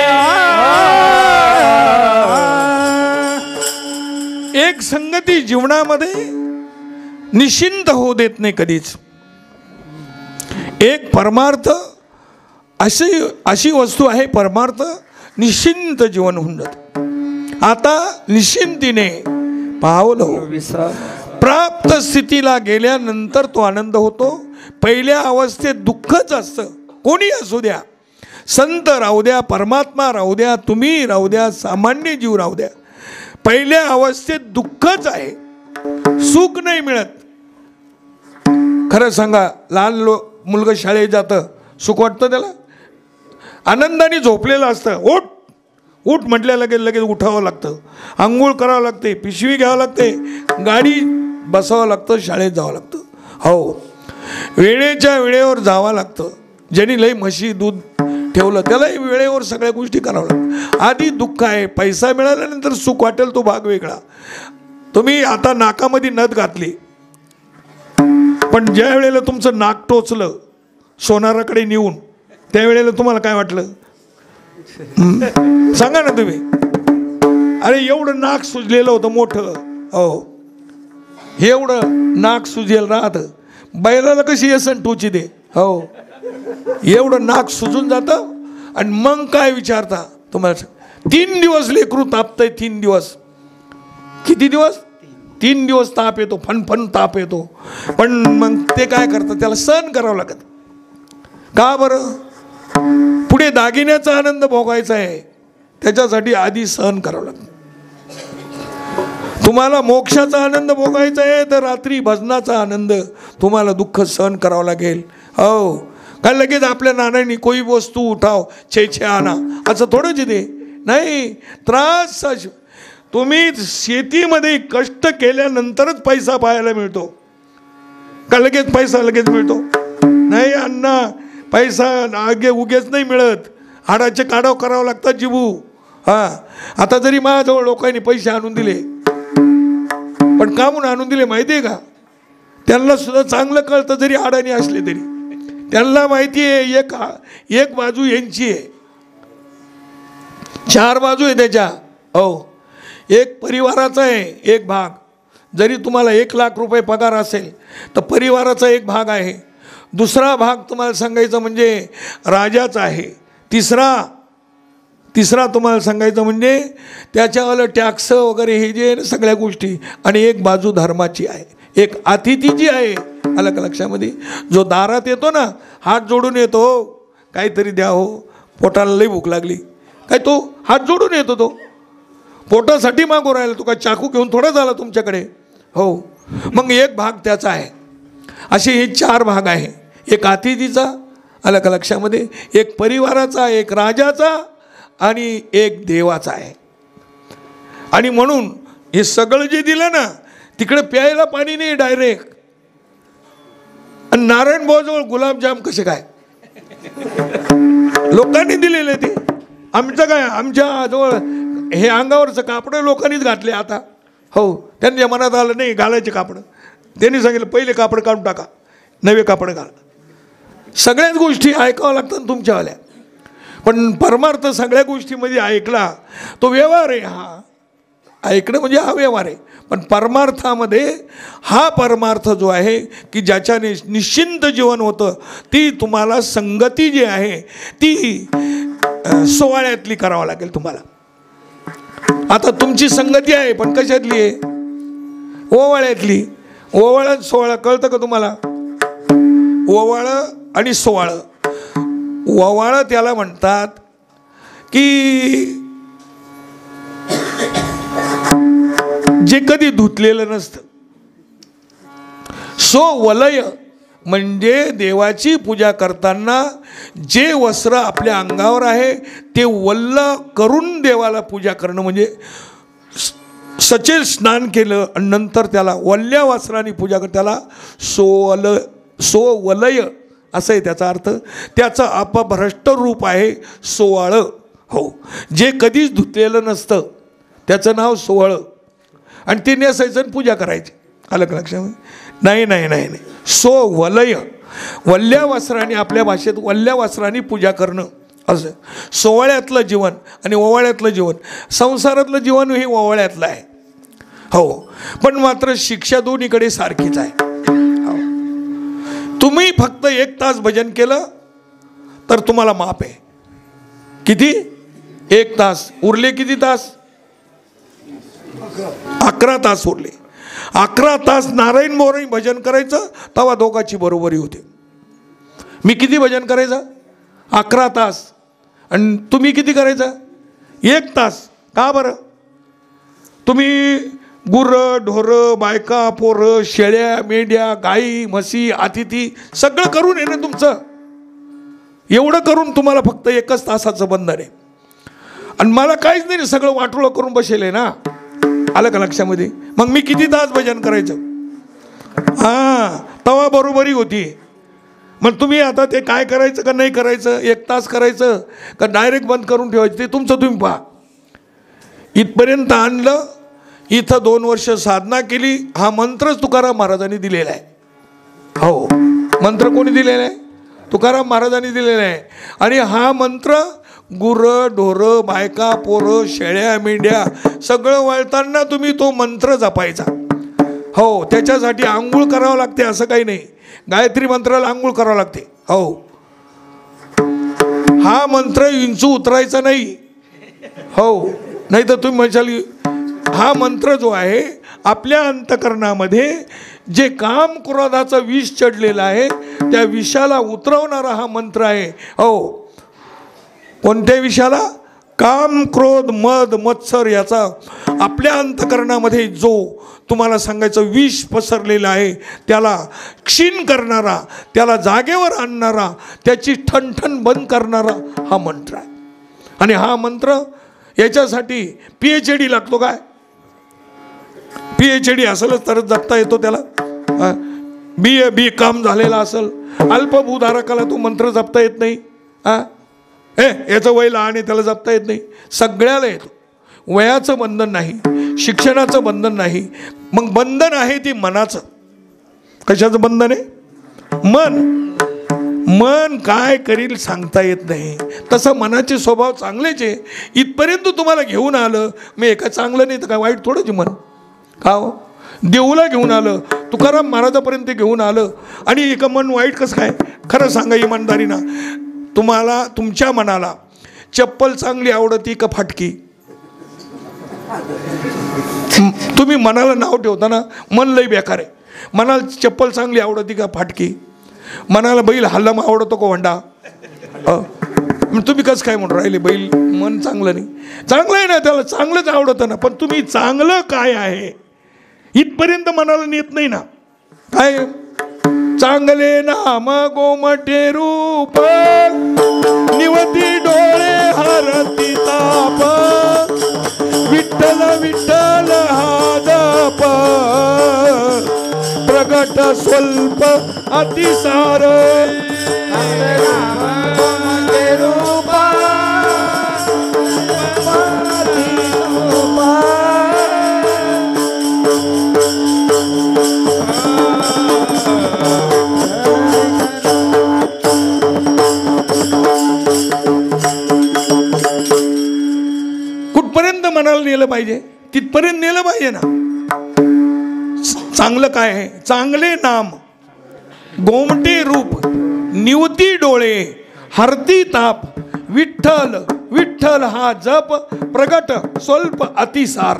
एक संगती जीवनामध्ये निश्चिंत होऊ देत नाही कधीच. एक परमार्थ अशी वस्तू आहे, परमार्थ निश्चिंत जीवन होऊन जातं. आता निश्चिंतीने पावलं प्राप्त स्थितीला गेल्यानंतर तो आनंद होतो. पहिल्या अवस्थेत दुःखच असतं. कोणी असू द्या, संत राहू द्या, परमात्मा राहू द्या, तुम्ही राहू द्या, सामान्य जीव राहू द्या, पहिल्या अवस्थेत दुःखच आहे, सुख नाही मिळत. खरं सांगा, लहान मुलगा शाळेत जातं, सुख वाटतं त्याला? आनंदाने झोपलेलं असतं, उठ उठ म्हटल्या लगेच उठावं लागतं, आंघोळ करावं लागते, पिशवी घ्यावं लागते, गाडी बसावं लागतं, शाळेत जावं लागतं. हो, वेळेच्या वेळेवर जावं लागतं. ज्यांनी लई म्हशी दूध ठेवलं त्यालाही वेळेवर सगळ्या गोष्टी करावं लागतात. आधी दुःख आहे, पैसा मिळाल्यानंतर सुख वाटेल तो भाग वेगळा. तुम्ही आता नाकामध्ये नथ घातली, पण ज्या वेळेला तुमचं नाक टोचलं सोनाराकडे नेऊन, त्यावेळेला तुम्हाला काय वाटलं सांगा ना तुम्ही? अरे एवढं नाक सुजलेलं होतं मोठं, हो एवढं नाक सुजेल राहतं, बैलाला कशी येसन टोची दे, हो एवढं नाक सुजून जातं. आणि मग काय विचारता तुम्हाला? 3 दिवस लेकरू तापतंय, 3 दिवस. किती दिवस? 3 दिवस ताप येतो, फन ताप येतो. पण मग ते काय करतात, त्याला सहन करावं लागत. का बरं? पुढे दागिन्याचा आनंद भोगायचा आहे, त्याच्यासाठी आधी सहन करावं लागतं. तुम्हाला मोक्षाचा आनंद भोगायचा आहे तर रात्री भजनाचा आनंद तुम्हाला दुःख सहन करावं लागेल. हो, काय लगेच आपल्या नानांनी कोई वस्तू उठाव छे आणा असं थोडंच ते नाही. त्रास. तुम्ही शेतीमध्ये कष्ट केल्यानंतरच पैसा पाहायला मिळतो का लगेच पैसा लगेच मिळतो? नाही अण्णा, पैसा आगे उगेच नाही मिळत, हाडाचे काढाव करावं लागतात जिबू. हां, आता जरी माझ्याजवळ लोकांनी पैसे आणून दिले, पण का म्हणून आणून दिले माहिती आहे का? त्यांना सुद्धा चांगलं कळतं, जरी हाडाने असले तरी त्यांना माहिती आहे एक बाजू यांची आहे, 4 बाजू आहे त्याच्या. हो, एक परिवाराचा आहे एक भाग. जरी तुम्हाला 1 लाख रुपये पगार असेल तर परिवाराचा एक भाग आहे. दुसरा भाग तुम्हाला सांगायचं म्हणजे राजाचा आहे. तिसरा तुम्हाला सांगायचं म्हणजे त्याच्यावालं टॅक्स वगैरे हे जे सगळ्या गोष्टी. आणि एक बाजू धर्माची आहे, एक अतिथी जी आहे. आलं का लक्षामध्ये? जो दारात येतो ना, हात जोडून येतो, काहीतरी द्या हो, पोटाला लई भूक लागली, काय तो हात जोडून येतो, तो पोटासाठी मागू राहिला, तो काय चाकू घेऊन थोडा झाला तुमच्याकडे. हो, मग एक भाग त्याचा आहे. असे हे 4 भाग आहे. एक अतिथीचा, आलं का लक्षामध्ये, एक परिवाराचा, एक राजाचा आणि एक देवाचा आहे. आणि म्हणून हे सगळं जे दिलं ना, तिकडे प्यायला पाणी नाही डायरेक्ट. आणि नारायण भाऊजवळ गुलाबजाम कसे काय लोकांनी दिलेले ते? आमचं काय, आमच्या जवळ हे अंगावरचं कापड लोकांनीच घातले. आता हो, त्यांच्या मनात आलं नाही घालायचे कापड, त्यांनी सांगितलं पहिले कापड काढून टाका, नवे कापड घाला. सगळ्याच गोष्टी ऐकावं लागतात तुमच्यावाल्या. पण परमार्थ सगळ्या गोष्टीमध्ये ऐकला तो व्यवहार आहे. हा ऐकणं म्हणजे हा व्यवहार आहे. पण परमार्थामध्ये हा परमार्थ जो आहे की ज्याच्याने निश्चिंत जीवन होतं, ती तुम्हाला संगती जी आहे ती सोहळ्यातली करावं लागेल तुम्हाला. आता तुमची संगती आहे पण कशातली आहे? ओवाळ्यातली. ओवाळा सोहळा कळतं का तुम्हाला? ओवाळं आणि सोहळं. ओवाळं त्याला म्हणतात की जे कधी धुतलेलं नसतं. वलय म्हणजे देवाची पूजा करताना जे वस्त्र आपल्या अंगावर आहे ते वल्ल करून देवाला पूजा करणं, म्हणजे सचेल स्नान केलं आणि नंतर त्याला वल्ल्या वस्त्राने पूजा कर, त्याला सोवलय असं आहे त्याचा अर्थ. त्याचं अपभ्रष्ट रूप आहे सोवाळं. हो, जे कधीच धुतलेलं नसतं त्याचं नाव सोहळं. आणि ते नेसायचं पूजा करायची. आलं का लक्षामध्ये? नाही नाही नाही नाही, सोवलय, वल्ल्या वस्त्राने, आपल्या भाषेत वल्ल्या वस्त्राने पूजा करणं असं. सोहळ्यातलं जीवन आणि ओवाळ्यातलं जीवन, संसारातलं जीवन हे ओवाळ्यातलं आहे. हो, पण मात्र शिक्षा दोन्हीकडे सारखीच आहे. हो, तुम्ही फक्त 1 तास भजन केलं तर तुम्हाला माप आहे. किती? 1 तास. उरले किती तास? 11 तास उरले. 11 तास नारायण मोराई भजन करायचं, तेव्हा दोघांची बरोबरी होते. मी किती भजन करायचं? 11 तास. आणि तुम्ही किती करायचं? 1 तास. का बरं? तुम्ही गुरं ढोरं बायका पोरं शेळ्या मेंढ्या गाई म्हशी अतिथी सगळं करून आहे ना तुमचं. एवढं करून तुम्हाला फक्त 1च तासाचं बंधन आहे. आणि मला काहीच नाही, सगळं वाटोळं करून बसेल आहे ना. आलं का लक्षामध्ये? मग मी किती तास भजन करायचं? हां, तवा बरोबरी होती. मग तुम्ही आता ते काय करायचं का नाही करायचं? 1 तास करायचं का डायरेक्ट बंद करून ठेवायचं ते तुमचं तुम्ही पहा. इथपर्यंत आणलं. इथं 2 वर्ष साधना केली. हा मंत्रच तुकाराम महाराजांनी दिलेला आहे. हो, मंत्र कोणी दिलेला आहे? तुकाराम महाराजांनी दिलेला आहे. आणि हा मंत्र गुरं ढोरं बायका पोरं शेळ्या मेंढ्या सगळं वळताना तुम्ही तो मंत्र जपायचा. हो, त्याच्यासाठी आंघोळ करावं लागते असं काही नाही. गायत्री मंत्राला आंघोळ करावं लागते. हो, हा मंत्र इंचू उतरायचा नाही. हो, नाही तर तुम्ही म्हणाल हा मंत्र जो आहे आपल्या अंतकरणामध्ये जे काम क्रोधाचं विष चढलेलं आहे त्या विषाला उतरवणारा हा मंत्र आहे. हो, कोणत्या विषाला? काम क्रोध मद मत्सर याचा आपल्या अंतकरणामध्ये जो तुम्हाला सांगायचं विष पसरलेलं आहे त्याला क्षीण करणारा, त्याला जागेवर आणणारा, त्याची ठणठण बंद करणारा हा मंत्र आहे. आणि हा मंत्र याच्यासाठी PhD लागतो. काय PhD असेलच तरच जपता येतो त्याला. BCom झालेला असेल. अल्पभूधारकाला तो मंत्र जपता येत नाही. याचं वय लहान आहे त्याला जपता येत नाही. सगळ्याला येतो. वयाचं बंधन नाही, शिक्षणाचं बंधन नाही. मग बंधन आहे ती मनाचं. कशाचं बंधन आहे? मन काय करील सांगता येत नाही. तसं मनाचे स्वभाव चांगलेच आहे. इथपर्यंत तुम्हाला घेऊन आलं. मी एका चांगलं नाही तर काय वाईट थोडंच मन. का हो? देऊला घेऊन आलं, तुकाराम महाराजापर्यंत घेऊन आलं. आणि एका मन वाईट कसं काय? खरं सांगा इमानदारीनं, तुम्हाला तुमच्या मनाला चप्पल चांगली आवडती का फाटकी? तुम्ही मनाला नाव ठेवता ना, मन लई बेकार आहे. मनाला चप्पल चांगली आवडती का फाटकी? मनाला बैल हल्लम आवडतो का वंडा? तुम्ही कसं काय म्हणून राहिले बैल मन चांगलं नाही? चांगलं आहे ना, त्याला चांगलंच आवडतं ना. पण तुम्ही चांगलं काय आहे इथपर्यंत मनाला नेत नाही ना. काय चांगले नाम गोमटे रूप निवती डोळे हरती ताप विठ्ठल विठ्ठल हा जप प्रगट स्वल्प अतिसार कुठपर्यंत मनाला नेलं पाहिजे तिथपर्यंत नेलं पाहिजे ना. चांगलं काय आहे? चांगले नाम गोमटे रूप निवती डोळे हरती ताप विठ्ठल विठ्ठल हा जप प्रगट स्वल्प अतिसार.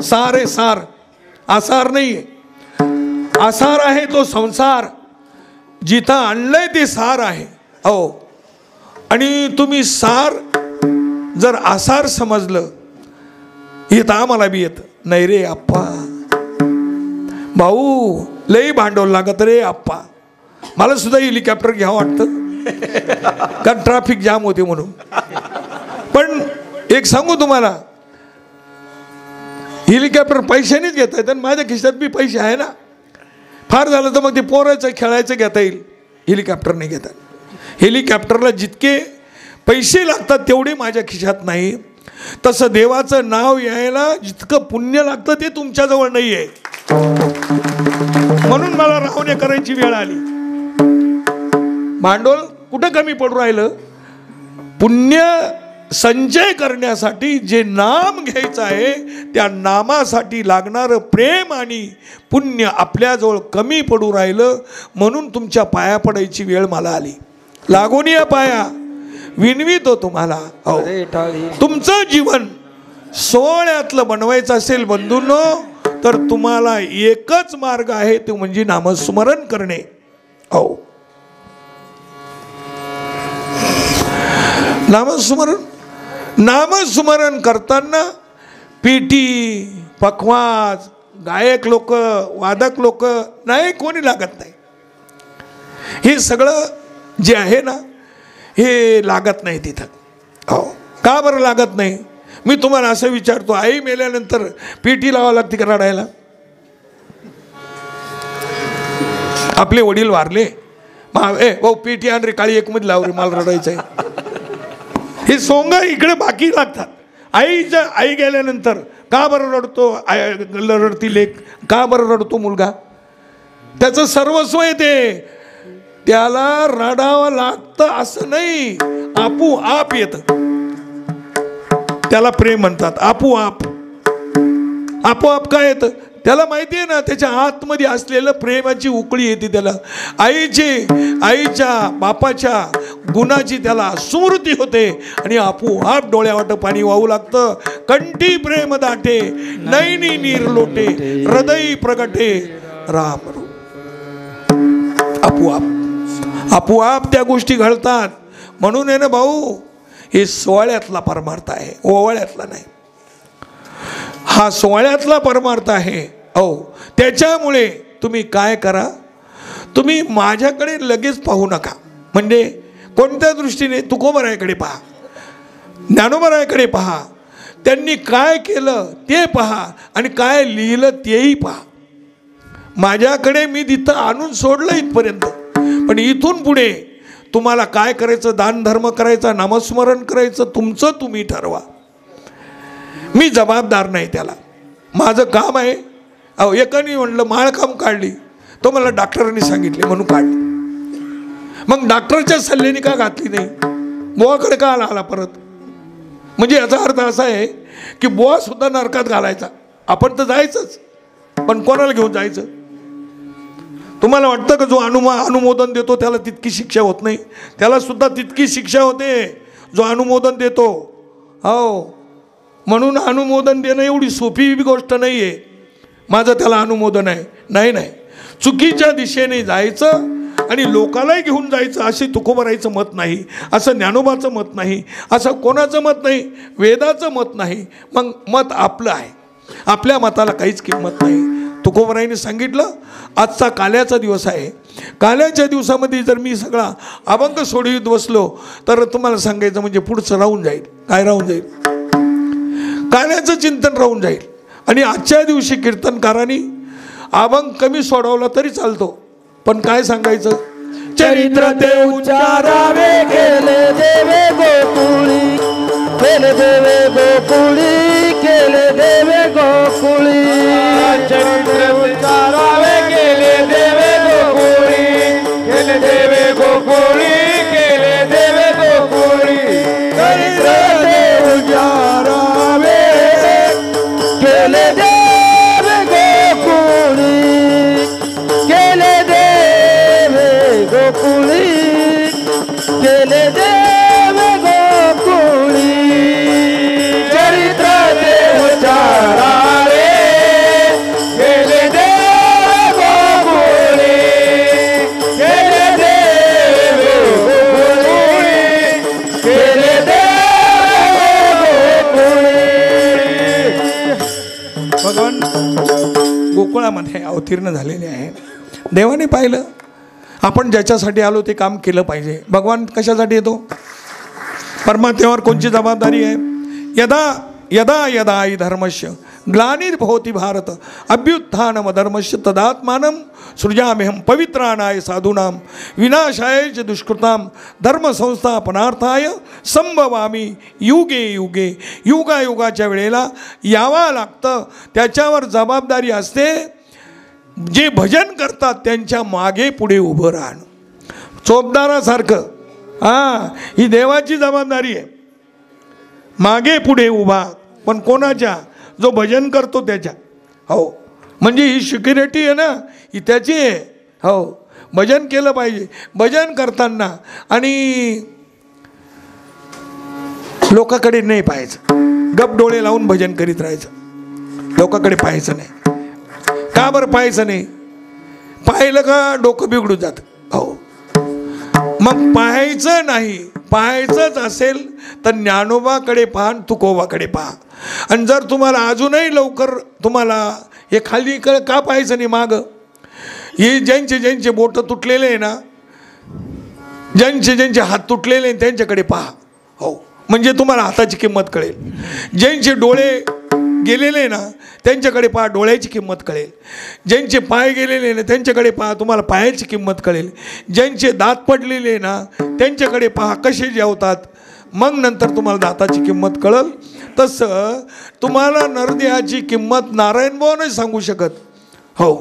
सार आहे सार, आसार नाहीये. आसार आहे तो संसार. जिथं आणलंय ते सार आहे. हो, आणि तुम्ही सार जर आसार समजलं, येतं आम्हाला बी येतं. नाही रे आप्पा, भाऊ लई भांडवल लागत रे आप्पा. मला सुद्धा हेलिकॉप्टर घ्यावं वाटतं कारण ट्रॅफिक जाम होते म्हणून. पण एक सांगू तुम्हाला, हेलिकॉप्टर पैशानेच घेता येतं. माझ्या खिशात बी पैसे आहे ना. फार झालं तर मग ते पोरायचं खेळायचं घेता येईल, हेलिकॉप्टर नाही घेता. हेलिकॉप्टरला जितके पैसे लागतात तेवढे माझ्या खिशात नाही. तसं देवाचं नाव यायला जितकं पुण्य लागतं ते तुमच्याजवळ नाही आहे. म्हणून मला रावणे करायची वेळ आली. भांडवल कुठं कमी पडू राहिलं? पुण्य संचय करण्यासाठी जे नाम घ्यायचं आहे त्या नामासाठी लागणारं प्रेम आणि पुण्य आपल्याजवळ कमी पडू राहिलं. म्हणून तुमच्या पाया पडायची वेळ मला आली. लागून या पाया, विनवितो तुम्हाला. हो, तुमचं जीवन सोहळ्यातलं बनवायचं असेल बंधूंनो, तर तुम्हाला एकच मार्ग आहे, तो म्हणजे नामस्मरण करणे. हो, नामस्मरण करताना पेटी, पखवाज, गायक लोक, वादक लोक नाही, कोणी लागत नाही. हे सगळं जे आहे ना हे लागत नाही तिथं. हो, का बरं लागत नाही? मी तुम्हाला असं विचारतो, आई मेल्यानंतर पेटी लावावं लागते का रडायला? आपले वडील वारले, भाऊ पेटी आण रे, काळी एक मध्ये लाव रे, मला रडायचं आहे. हे सोंग इकडे बाकी लागतात. आई गेल्यानंतर का बरं रडतो रडती लेक, का बरं रडतो मुलगा? त्याचं सर्वस्व आहे ते, त्याला रडावं लागतं असं नाही, आपोआप येतं. त्याला प्रेम म्हणतात. आपोआप काय येतं? त्याला माहिती आहे ना, त्याच्या आतमध्ये असलेलं प्रेमाची उकळी येते त्याला. आईच्या बापाच्या गुणाची त्याला स्मृती होते आणि आपोआप डोळ्यावाट पाणी वाहू लागतं. कंठी प्रेम दाटे, नैनी नीर लोटे, हृदय प्रगटे राम. आपोआप त्या गोष्टी घडतात. म्हणून आहे ना भाऊ, हे सोहळ्यातला परमार्थ आहे, ओवाळ्यातला नाही. हा सोहळ्यातला परमार्थ आहे. त्याच्यामुळे तुम्ही काय करा, तुम्ही माझ्याकडे लगेच पाहू नका. म्हणजे कोणत्या दृष्टीने? तुकोबरायाकडे पहा, ज्ञानोबरायाकडे पहा, त्यांनी काय केलं ते पहा आणि काय लिहिलं तेही पहा. माझ्याकडे मी तिथं आणून सोडलं इथपर्यंत, पण इथून पुढे तुम्हाला काय करायचं, दान धर्म करायचा, नामस्मरण करायचं, तुमचं तुम्ही ठरवा. मी जबाबदार नाही त्याला. माझं काम आहे. एकाने म्हणलं माळखांब काढली, तो मला डॉक्टरांनी सांगितले म्हणून काढली. मग डॉक्टरच्या सल्ल्याने का घातली नाही? बुवाकडे का आला परत? म्हणजे याचा अर्थ असा आहे की बुवा सुद्धा नरकात घालायचा. आपण तर जायचंच, पण कोणाला घेऊन जायचं? तुम्हाला वाटतं का जो अनुमोदन देतो त्याला तितकी शिक्षा होत नाही? त्याला सुद्धा तितकी शिक्षा होते जो अनुमोदन देतो. हो, म्हणून अनुमोदन देणं एवढी सोपी गोष्ट नाही आहे. माझं त्याला अनुमोदन आहे. नाही, चुकीच्या दिशेने जायचं आणि लोकालाही घेऊन जायचं असे तुकोबरायचं मत नाही, असं ज्ञानोबाचं मत नाही, असं कोणाचं मत नाही, वेदाचं मत नाही. मग मत आपलं आहे. आपल्या मताला काहीच किंमत नाही. तुकोबरायांनी सांगितलं, आजचा काल्याचा दिवस आहे. काल्याच्या दिवसामध्ये जर मी सगळा अभंग सोडवीत बसलो तर तुम्हाला सांगायचं म्हणजे पुढचं राहून जाईल. काय राहून जाईल? काल्याचं चिंतन राहून जाईल. आणि आजच्या दिवशी कीर्तनकारांनी अभंग कमी सोडवला तरी चालतो, पण काय सांगायचं? चरित्र ते उच्चारावे, केले देवे गोकुळी, केले देवे गोकुळी, केले देवे गोकुळी. चरित्र उच्चारावे, केले देवे गोकुळी, केले देवे गोकुळी, केले देवे गोकुळी. चरित्र ते उच्चारावे, केले देवे गोकुळी, केले देवे गोकुळी, केले देवे गोकुळी. चरित्र ते उच्चारावे, केले देवे गोकुळी, केले देवे गोकुळी, केले देवे गोकुळी. भगवान गोकुळामध्ये अवतीर्ण झालेले आहे. देवाने पाहिलं आपण ज्याच्यासाठी आलो ते काम केलं पाहिजे. भगवान कशासाठी येतो? परमात्म्यावर कोणची जबाबदारी आहे? यदा यदा हि धर्मस्य ग्लानिर्भवति भारत अभ्युत्थानमधर्मस्य तदात्मानं सृजाम्यहं पवित्राणाय साधूनां विनाशाय च दुष्कृतां धर्मसंस्थापनार्थाय संभवामी युगे युगे. युगायुगाच्या वेळेला यावं लागतं. त्याच्यावर जबाबदारी असते. जे भजन करतात त्यांच्या मागे पुढे उभं राहणं, चोपदारासारखं. ही देवाची जबाबदारी आहे. मागे पुढे उभा, पण कोणाच्या? जो भजन करतो त्याच्या. हो, म्हणजे ही सिक्युरिटी आहे ना, ही त्याची आहे. हो, भजन केलं पाहिजे. भजन करताना आणि लोकांकडे नाही पाहायचं, गप डोळे लावून भजन करीत राहायचं. लोकांकडे पाहायचं नाही. का बरं पाहायचं नाही? पाहिलं का डोकं बिघडून जातं. हो, मग पाहायचं नाही. पाहायचंच असेल तर ज्ञानोबाकडे पहा आणि तुकोबाकडे पहा. आणि जर तुम्हाला अजूनही लवकर तुम्हाला हे खाली का पाहायचं नाही मागं, हे ज्यांचे बोटं तुटलेले आहे ना, ज्यांचे हात तुटलेले आहे त्यांच्याकडे पहा. हो, म्हणजे तुम्हाला हाताची किंमत कळेल. ज्यांचे डोळे गेलेले ना त्यांच्याकडे पहा, डोळ्याची किंमत कळेल. ज्यांचे पाय गेलेले ना त्यांच्याकडे पहा, तुम्हाला पायाची किंमत कळेल. ज्यांचे दात पडलेले ना त्यांच्याकडे पहा कसे जेवतात, मग नंतर तुम्हाला दाताची किंमत कळेल. तसं तुम्हाला नरदेहाची किंमत नारायण भाऊ नाही सांगू शकत. हो,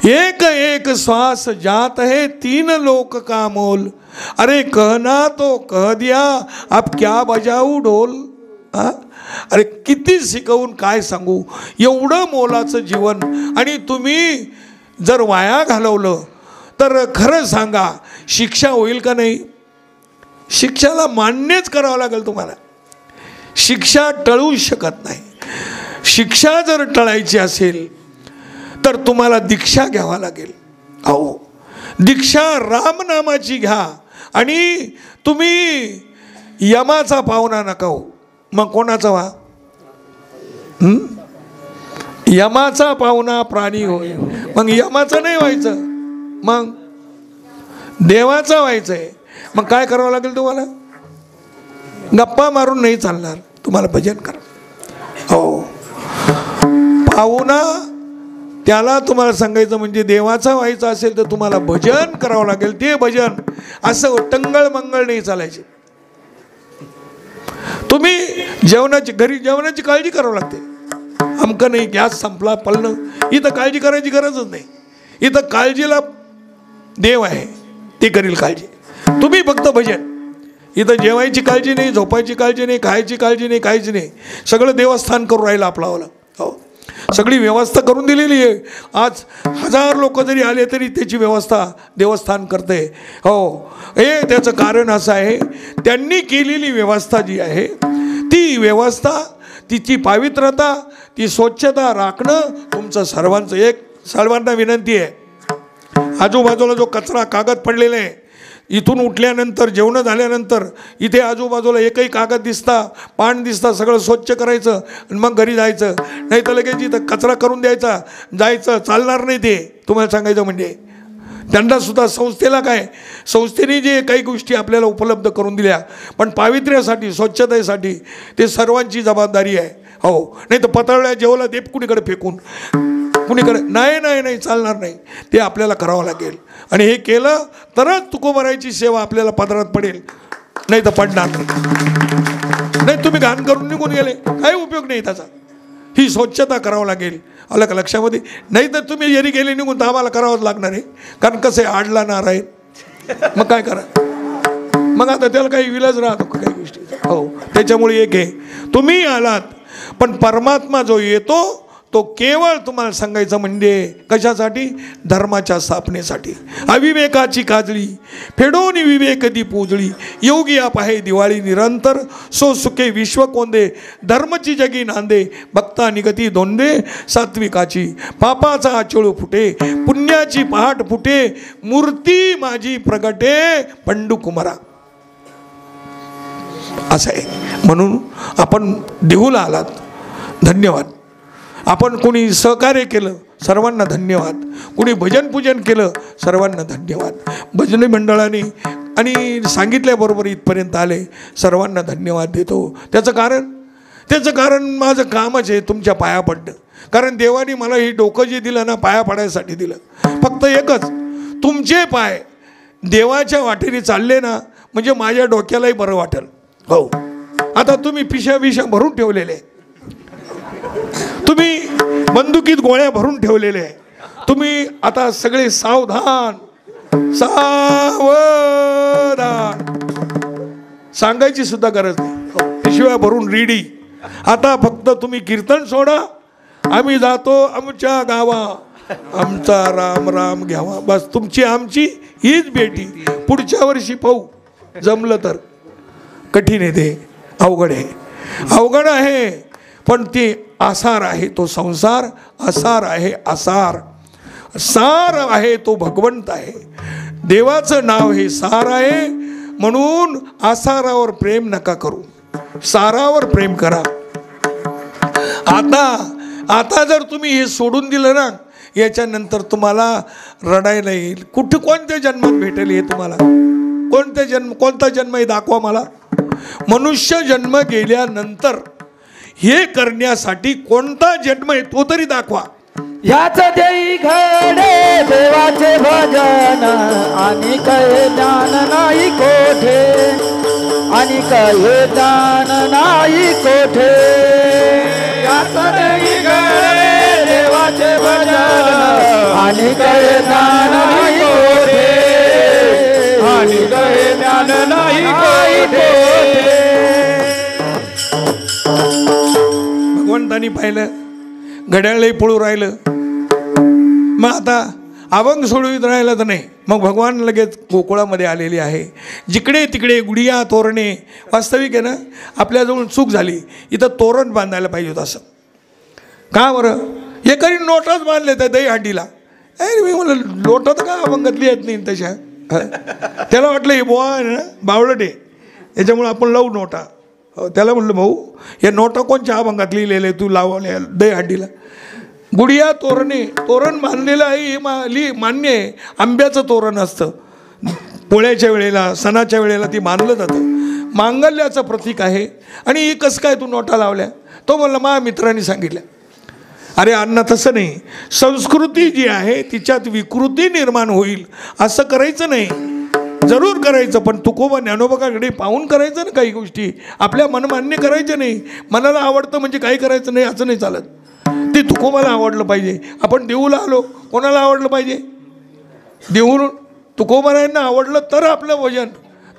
एक एक श्वास जात है 3 लोक का मोल, अरे कहना तो कह दिया अब क्या बजाऊ ढोल. अरे किती शिकवून काय सांगू, एवढं मोलाचं जीवन. आणि तुम्ही जर वाया घालवलं तर खरं सांगा शिक्षा होईल का नाही? शिक्षाला मान्यच करावं लागेल तुम्हाला. शिक्षा टळू शकत नाही. शिक्षा जर टळायची असेल तर तुम्हाला दीक्षा घ्यावा लागेल. अहो, दीक्षा रामनामाची घ्या. आणि तुम्ही यमाचा पाहुणा नका हो. मग कोणाचा व्हा? यमाचा पाहुणा प्राणी होय. मग यमाचं नाही व्हायचं, मग देवाचं व्हायचंय. मग काय करावं लागेल तुम्हाला? गप्पा मारून नाही चालणार, तुम्हाला भजन करा. हो, पाहुणा त्याला तुम्हाला सांगायचं म्हणजे देवाचा व्हायचं असेल तर तुम्हाला भजन करावं लागेल. ते भजन असं टंगळ मंगळ नाही चालायचे. तुम्ही घरी जेवणाची काळजी करावं लागते. अमकं नाही, गॅस संपला, पळणं, इथं काळजी करायची गरजच नाही. इथं काळजीला देव आहे, ते करील काळजी. तुम्ही फक्त भजन. इथं जेवायची काळजी नाही, झोपायची काळजी नाही, खायची काळजी नाही, काहीच नाही. सगळं देवस्थान करून राहिलं आपलं. हो, सगळी व्यवस्था करून दिलेली आहे. आज 1000 लोक जरी आले तरी त्याची व्यवस्था देवस्थान करते. हो, हे त्याचं कारण असं आहे, त्यांनी केलेली व्यवस्था जी आहे ती व्यवस्था, तिची पावित्रता, ती स्वच्छता राखणं तुमचं सर्वांना विनंती आहे. आजूबाजूला जो कचरा कागद पडलेला आहे, इथून उठल्यानंतर जेवण झाल्यानंतर इथे आजूबाजूला एकही कागद दिसता, पान दिसता, सगळं स्वच्छ करायचं आणि मग घरी जायचं. नाही तर लगेच इथं कचरा करून द्यायचा, जायचं. चालणार नाही ते. तुम्हाला सांगायचं म्हणजे त्यांनासुद्धा संस्थेला काय, संस्थेने जे काही गोष्टी आपल्याला उपलब्ध करून दिल्या, पण पावित्र्यासाठी, स्वच्छतेसाठी ते सर्वांची जबाबदारी आहे. हो, नाही तर पतळल्या जेवला ते कुणीकडे फेकून, कुणीकडे नाही चालणार नाही. ते आपल्याला करावं लागेल. आणि हे केलं तरच तुकोबारायची सेवा आपल्याला पदरात पडेल, नाही तर पडणार नाही. तुम्ही घाण करून निघून गेले, काही उपयोग नाही त्याचा. ही स्वच्छता करावं लागेल. आलं का लक्षामध्ये? नाही तर तुम्ही जरी गेले निघून तर आम्हाला करावंच लागणार आहे. कारण कसं आहे, आडला नारायण, मग काय करा. मग आता त्याला काही विलाज राहतो का काही गोष्टी. हो, त्याच्यामुळे एक आहे, तुम्ही आलात पण परमात्मा जो येतो तो केवळ तुम्हाला सांगायचं म्हणजे कशासाठी? धर्माच्या स्थापनेसाठी. अविवेकाची काजळी फेडून विवेक दीप उजळी, योगी आप आहे दिवाळी निरंतर, सो सुखे विश्व कोंदे, धर्मची जगी नांदे, भक्ता निगती दोंदे, सात्विकाची पापाचा आचोळ फुटे, पुण्याची पहाट फुटे, मूर्ती माझी प्रगटे पंडू कुमारा. असं आहे. म्हणून आपण देहूला आलात, धन्यवाद. आपण कोणी सहकार्य केलं, सर्वांना धन्यवाद. कोणी भजन पूजन केलं, सर्वांना धन्यवाद. भजनी मंडळाने आणि सांगितल्याबरोबर इथपर्यंत आले, सर्वांना धन्यवाद देतो. त्याचं कारण माझं कामच आहे तुमच्या पाया पडणं. कारण देवाने मला ही डोकं जे दिलं ना, पाया पडायसाठी दिलं. फक्त एकच, तुमचे पाय देवाच्या वाटेने चालले ना म्हणजे माझ्या डोक्यालाही बरं वाटेल. हो, आता तुम्ही पिशा भरून ठेवलेले, तुम्ही बंदुकीत गोळ्या भरून ठेवलेले आहे. तुम्ही आता सगळे सावधान, सांगायची सुद्धा गरज नाही. पिशव्या भरून रेडी. आता फक्त तुम्ही कीर्तन सोडा, आम्ही जातो आमच्या गावा, आमचा राम राम घ्यावा. बस तुमची आमची हीच भेटी. पुढच्या वर्षी पाहू, जमलं तर. कठीण आहे ते, अवघड आहे पण ते आसार आहे. तो संसार आसार आहे. सार आहे तो भगवंत आहे. देवाचं नाव हे सार आहे म्हणून आसारावर प्रेम नका करू, सारावर प्रेम करा. आता जर तुम्ही हे सोडून दिलं ना, याच्यानंतर तुम्हाला रडायला येईल. कोणत्या जन्मात भेटेल हे तुम्हाला? कोणता जन्म हे दाखवा मला. मनुष्य जन्म गेल्यानंतर हे करण्यासाठी कोणता जन्म आहे तो तरी दाखवा. ह्याच देई घडे देवाचे भजन, आणि कहे ज्ञान नाही कोठे, आणि कहे ज्ञान नाही कोठे. ह्याच देई घडे देवाचे भजन, आणि कहे ज्ञान नाही कोठे, आणि कहे ज्ञान नाही कोठे. भगवंतानी पाहिलं घड्याळही पळू राहिलं, मग आता अभंग सोडवीत राहिलं तर नाही. मग भगवान लगेच गोकुळामध्ये आलेली आहे. जिकडे तिकडे गुडिया तोरणे. वास्तविक आहे ना, आपल्याजवळ चूक झाली, इथं तोरण बांधायला पाहिजे होतं. असं का बरं? हे कधी नोटाच बांधले त्या दही हंडीला. मी म्हणलं लोटा तर का अभंगातली येत नाही तशा. त्याला वाटलं हे बुवा आहे ना बावळट आहे, याच्यामुळे आपण लावू नोटा. त्याला म्हणलं भाऊ हे नोटा कोणच्या अभंगात लिहिलेलं आहे तू लावले दही हंडीला? गुडिया तोरणे, तोरण बांधलेलं आहे हे मान्य आहे. आंब्याचं तोरण असतं, पोळ्याच्या वेळेला सणाच्या वेळेला ती बांधलं जातं, मांगल्याचं प्रतीक आहे. आणि ही कसं काय तू नोटा लावल्या? तो म्हणला माझ्या मित्रांनी सांगितलं. अरे अण्णा तसं नाही, संस्कृती जी आहे तिच्यात विकृती निर्माण होईल असं करायचं नाही. जरूर करायचं, पण तुकोबा ज्ञानोबाकडे पाहून करायचं ना. काही गोष्टी आपल्या मनमान्य करायच्या नाही. मनाला आवडतं म्हणजे काही करायचं नाही असं नाही चालत. ते तुकोबाला आवडलं पाहिजे. आपण देऊला आलो, कोणाला आवडलं पाहिजे? देऊन तुकोबारायांना आवडलं तर आपलं वजन,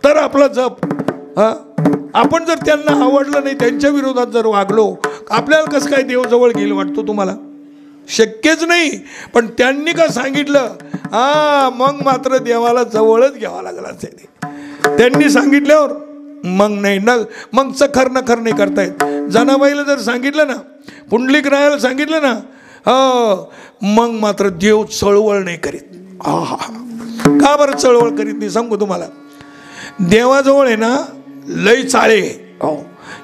तर आपला जप. आपण जर त्यांना आवडलं नाही, त्यांच्या विरोधात जर वागलो, आपल्याला कसं काय देव जवळ गेल वाटतो तुम्हाला? शक्यच नाही. पण त्यांनी का सांगितलं, मग मात्र देवाला जवळच घ्यावा लागला असेल. त्यांनी सांगितल्यावर मग नाही ना, मग चखर नखर नाही करतायत. जनाबाईला जर सांगितलं ना, पुंडलिक रायाला सांगितलं ना, मग मात्र देव चळवळ नाही करीत. का बरं चळवळ करीत नाही सांगू तुम्हाला? देवाजवळ आहे ना लय चाळे.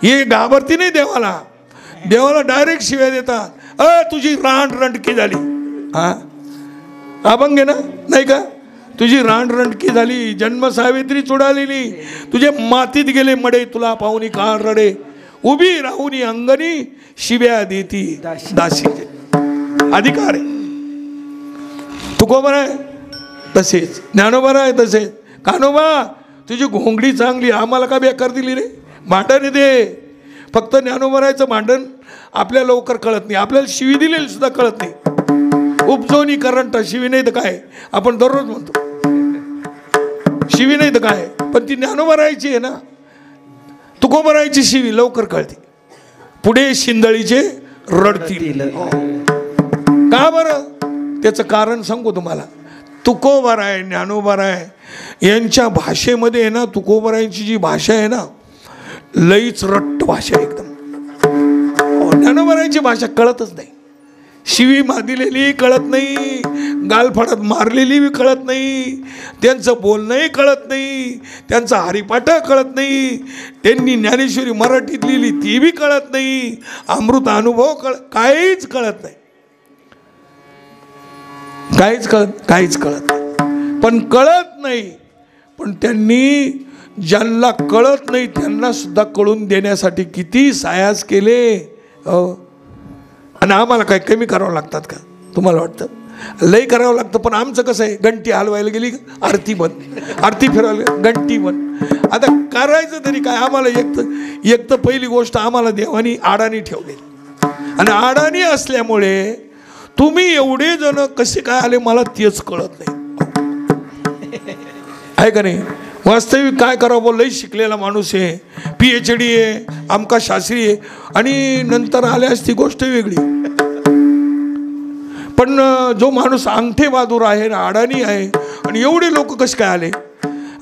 हे घाबरती नाही देवाला. देवाला डायरेक्ट शिव्या देतात. तुझी रांडरंडकी झाली. अभंग आहे ना, नाही का? तुझी रांडरंडकी झाली, जन्म सावित्री चुडालेली, तुझे मातीत गेले मडे, तुला पाहुणी काळ रडे, उभी राहुनी अंगणी शिव्या देती दासी. अधिकार आहे. तुकोबा आहे तसेच, ज्ञानोबा आहे तसेच. कानोबा तुझी घोंगडी चांगली, आम्हाला का बेकार दिली रे? भांडण दे. फक्त ज्ञानोबरायचं भांडण आपल्याला लवकर कळत नाही. आपल्याला शिवी दिलेली सुद्धा कळत नाही. उपजोनी करंट, शिवी नाही तर काय, आपण दररोज म्हणतो शिवी नाही तर काय, पण ती ज्ञानोबरायची आहे ना, तुकोबरायची शिवी लवकर कळते. पुढे शिंदळीचे रडतील. का बरं? त्याचं कारण सांगू तुम्हाला. तुकोबराय ज्ञानोबराय यांच्या भाषेमध्ये आहे ना, तुकोबरायची जी भाषा आहे ना, लईच रट्ट भाषा एकदम. ज्ञानोबरायची भाषा कळतच नाही. शिवी दिलेली कळत नाही, गालफाडात मारलेली कळत नाही, त्यांचं बोलणंही कळत नाही, त्यांचा हरिपाठ कळत नाही, त्यांनी ज्ञानेश्वरी मराठीत लिहिली ती बी कळत नाही, अमृत अनुभव काहीच कळत नाही. काहीच कळत नाही. पण कळत नाही, पण त्यांनी ज्यांना कळत नाही त्यांना सुद्धा कळून देण्यासाठी किती सायास केले. आणि आम्हाला काय कमी करावं लागतात का तुम्हाला वाटतं? लई करावं लागतं. पण आमचं कसं आहे, घंटी हलवायला गेली आरती बंद, आरती फिरवायला घंटी बंद. आता करायचं तरी काय? आम्हाला एक तर पहिली गोष्ट आम्हाला देवानी आडाणी ठेवलेली, आणि आडाणी असल्यामुळे तुम्ही एवढे जण कसे काय आले मला तेच कळत नाही. आहे का नाही? वास्तविक काय करावं बोल, लई शिकलेला माणूस आहे, PhD आहे, आमका शास्त्री आहे, आणि नंतर आल्यास ती गोष्ट वेगळी. पण जो माणूस अंगठे बहादूर आहे ना, अडाणी आहे, आणि एवढे लोक कसे काय आले?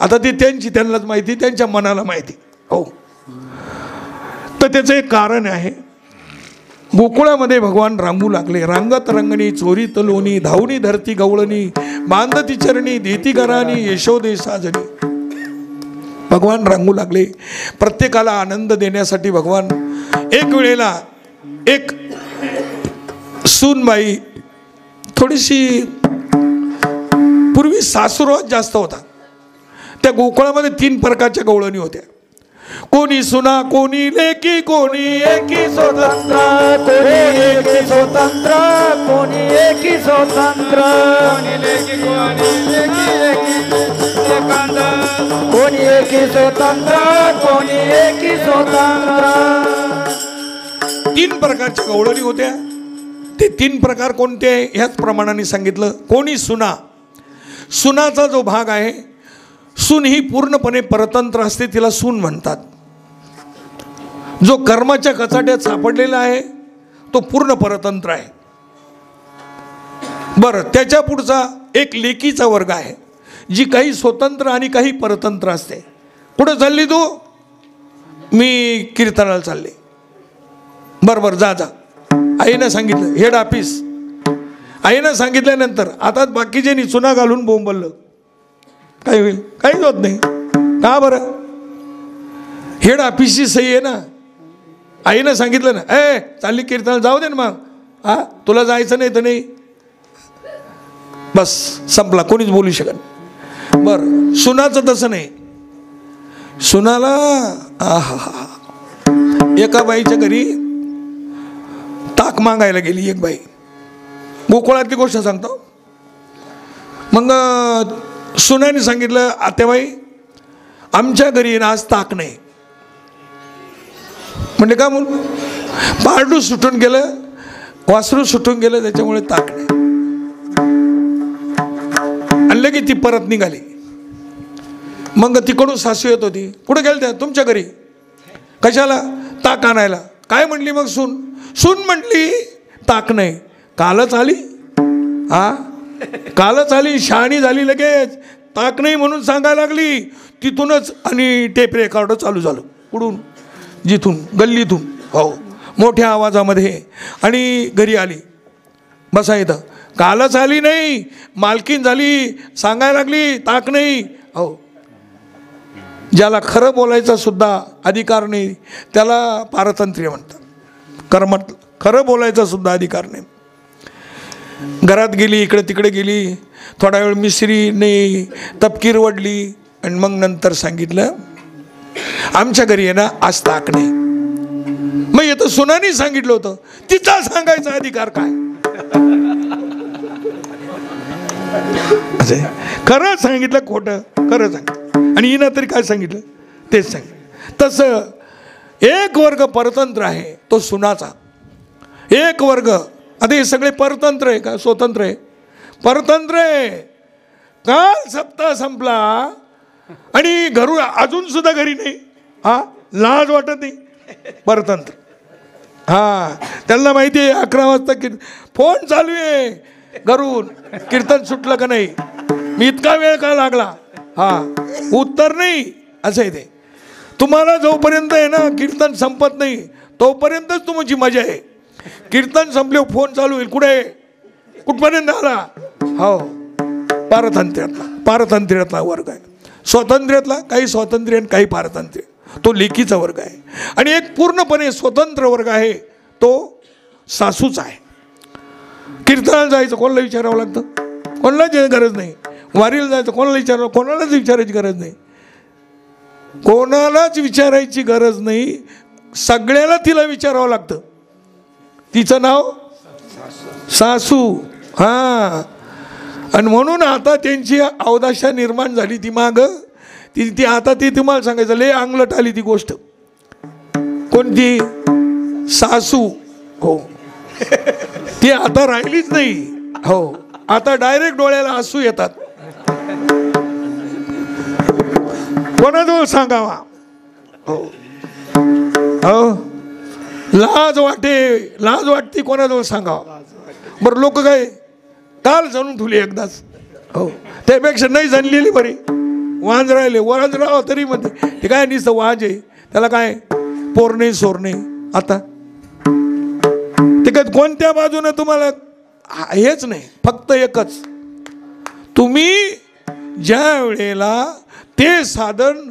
आता ते त्यांनाच माहिती, त्यांच्या मनाला माहिती. हो, तर त्याचं एक कारण आहे. गोकुळामध्ये भगवान रांगू लागले. रांगत रंगणी चोरीत लोणी, धावणी धरती गवळणी, बांधती चरणी देती घराणी, यशोदे साजणी. भगवान रांगू लागले. प्रत्येकाला आनंद देण्यासाठी भगवान एक वेळेला एक सूनबाई थोडीशी पूर्वी सासुरवाद जास्त होता. त्या गोकुळामध्ये 3 प्रकारच्या गवळणी होत्या. कोणी सुना, कोणी लेकी, कोणी एकी स्वतंत्र, कोणी एकी स्वतंत्र, कोणी एकी स्वतंत्र, कोणी एकी स्वतंत्र, कोणी एकी स्वतंत्र. 3 प्रकारच्या गवळणी होत्या. ते 3 प्रकार कोणते ह्याच प्रमाणाने सांगितलं. कोणी सुना, सुनाचा जो भाग आहे, सून ही पूर्णपणे परतंत्र असते, तिला सून म्हणतात. जो कर्माच्या कचाट्यात सापडलेला आहे तो पूर्ण परतंत्र आहे. बरं, त्याच्या पुढचा एक लेकीचा वर्ग आहे, जी काही स्वतंत्र आणि काही परतंत्र असते. कुठं चालली तू? मी कीर्तनाला चालले. बरोबर, जा जा. आईनं सांगितलं, हेड ऑफिस. आईनं सांगितल्यानंतर आता बाकीचे चुना घालून बोंबललं, काय होईल? काहीच होत नाही. का बरं? हेड ऑफिसची सही आहे ना. आईनं सांगितलं ना, चालली कीर्तनाला, जाऊ दे ना मग. हा, तुला जायचं नाही तर नाही, बस संपला, कोणीच बोलू शकत. बरं, सुनाचं तसं नाही. सुनाला एका बाईच्या घरी ताक मागायला गेली एक बाई. गोकुळातली गोष्ट सांगतो. मग सुनाने सांगितलं, आत्याबाई आमच्या घरी ना आज ताक नाही. म्हणजे का म्हणून? पारडू सुटून गेलं, वासरू सुटून गेलं, त्याच्यामुळे ताक नाही. आणलं की ती परत निघाली. मग तिकडून सासू येत होती. कुठं गेल त्या? तुमच्या घरी. कशाला? ताक आणायला. काय म्हणली मग सून? सून म्हटली ताक नाही. कालच आली. हा, कालच आली, शहाणी झाली, लगेच ताक नाही म्हणून सांगायला लागली. तिथूनच आणि टेप रेकॉर्ड चालू झालं. कुठून? जिथून, गल्लीतून. हो, मोठ्या आवाजामध्ये. आणि घरी आली. बसा इथं. कालच आली नाही, मालकीन झाली, सांगायला लागली ताक नाही. हो, ज्याला खरं बोलायचा सुद्धा अधिकार नाही त्याला पारतंत्र्य म्हणतात. कर्मात खरं बोलायचा सुद्धा अधिकार नाही. घरात गेली, इकडे तिकडे गेली, थोडा वेळ मिसरीने तपकीर वडली आणि मग नंतर सांगितलं, आमच्या घरी आहे ना आज ताक नाही. मग येतं सुनानी सांगितलं होतं, तिचा सांगायचा अधिकार काय? खरं सांगितलं, खोटं? खरं सांगितलं. आणि हिनं तरी काय सांगितलं? तेच सांगितलं. तसं एक वर्ग परतंत्र आहे, तो सुनाचा. एक वर्ग, आता हे सगळे परतंत्र आहे का स्वतंत्र आहे? परतंत्र आहे. काल सप्ताह संपला आणि घरून अजून सुद्धा घरी नाही. हा, लाज वाटत नाही. परतंत्र. हा, त्यांना माहिती आहे 11 वाजता फोन चालू आहे घरून, कीर्तन सुटलं का नाही, मी इतका वेळ का लागला, हा उत्तर नाही. असं आहे ते. तुम्हाला जोपर्यंत आहे ना कीर्तन संपत नाही तोपर्यंतच तुमची मजा आहे. कीर्तन संपले फोन चालू होईल, कुठे कुठपर्यंत आला. हो, पारतंत्र्यातला वर्ग आहे. स्वातंत्र्यातला काही स्वातंत्र्य आणि काही पारतंत्र्य, तो लेकीचा वर्ग आहे. आणि एक पूर्णपणे स्वतंत्र वर्ग आहे, तो सासूचा आहे. कीर्तनाला जायचं कोणाला विचारावं लागतं? कोणालाच गरज नाही. वारीला जायचं कोणाला विचारावं? कोणालाच विचारायची गरज नाही. कोणालाच विचारायची गरज नाही. सगळ्याला तिला विचारावं लागतं. तिचं नाव सासू. हा, आणि म्हणून आता त्यांची अवदशा निर्माण झाली. ती माग ती आता ती तुम्हाला सांगायचं, लय अंगलट आली ती गोष्ट. कोणती? सासू. हो, ती आता राहिलीच नाही. हो, आता डायरेक्ट डोळ्याला आसू येतात. कोणाजवळ सांगावा? हो हो, लाज वाटते कोणाजवळ सांगावा. बरं, लोक काय काल जाणून ठेवली एकदाच. हो, त्यापेक्षा नाही जाणलेली बरी. वांज राहिले, वांज राहावं तरी म्हणते ते काय नुसतं वाज आहे, त्याला काय पोर नाही सोर नाही. आता ते काय कोणत्या बाजूने तुम्हाला हेच नाही, फक्त एकच. तुम्ही ज्या वेळेला ते साधन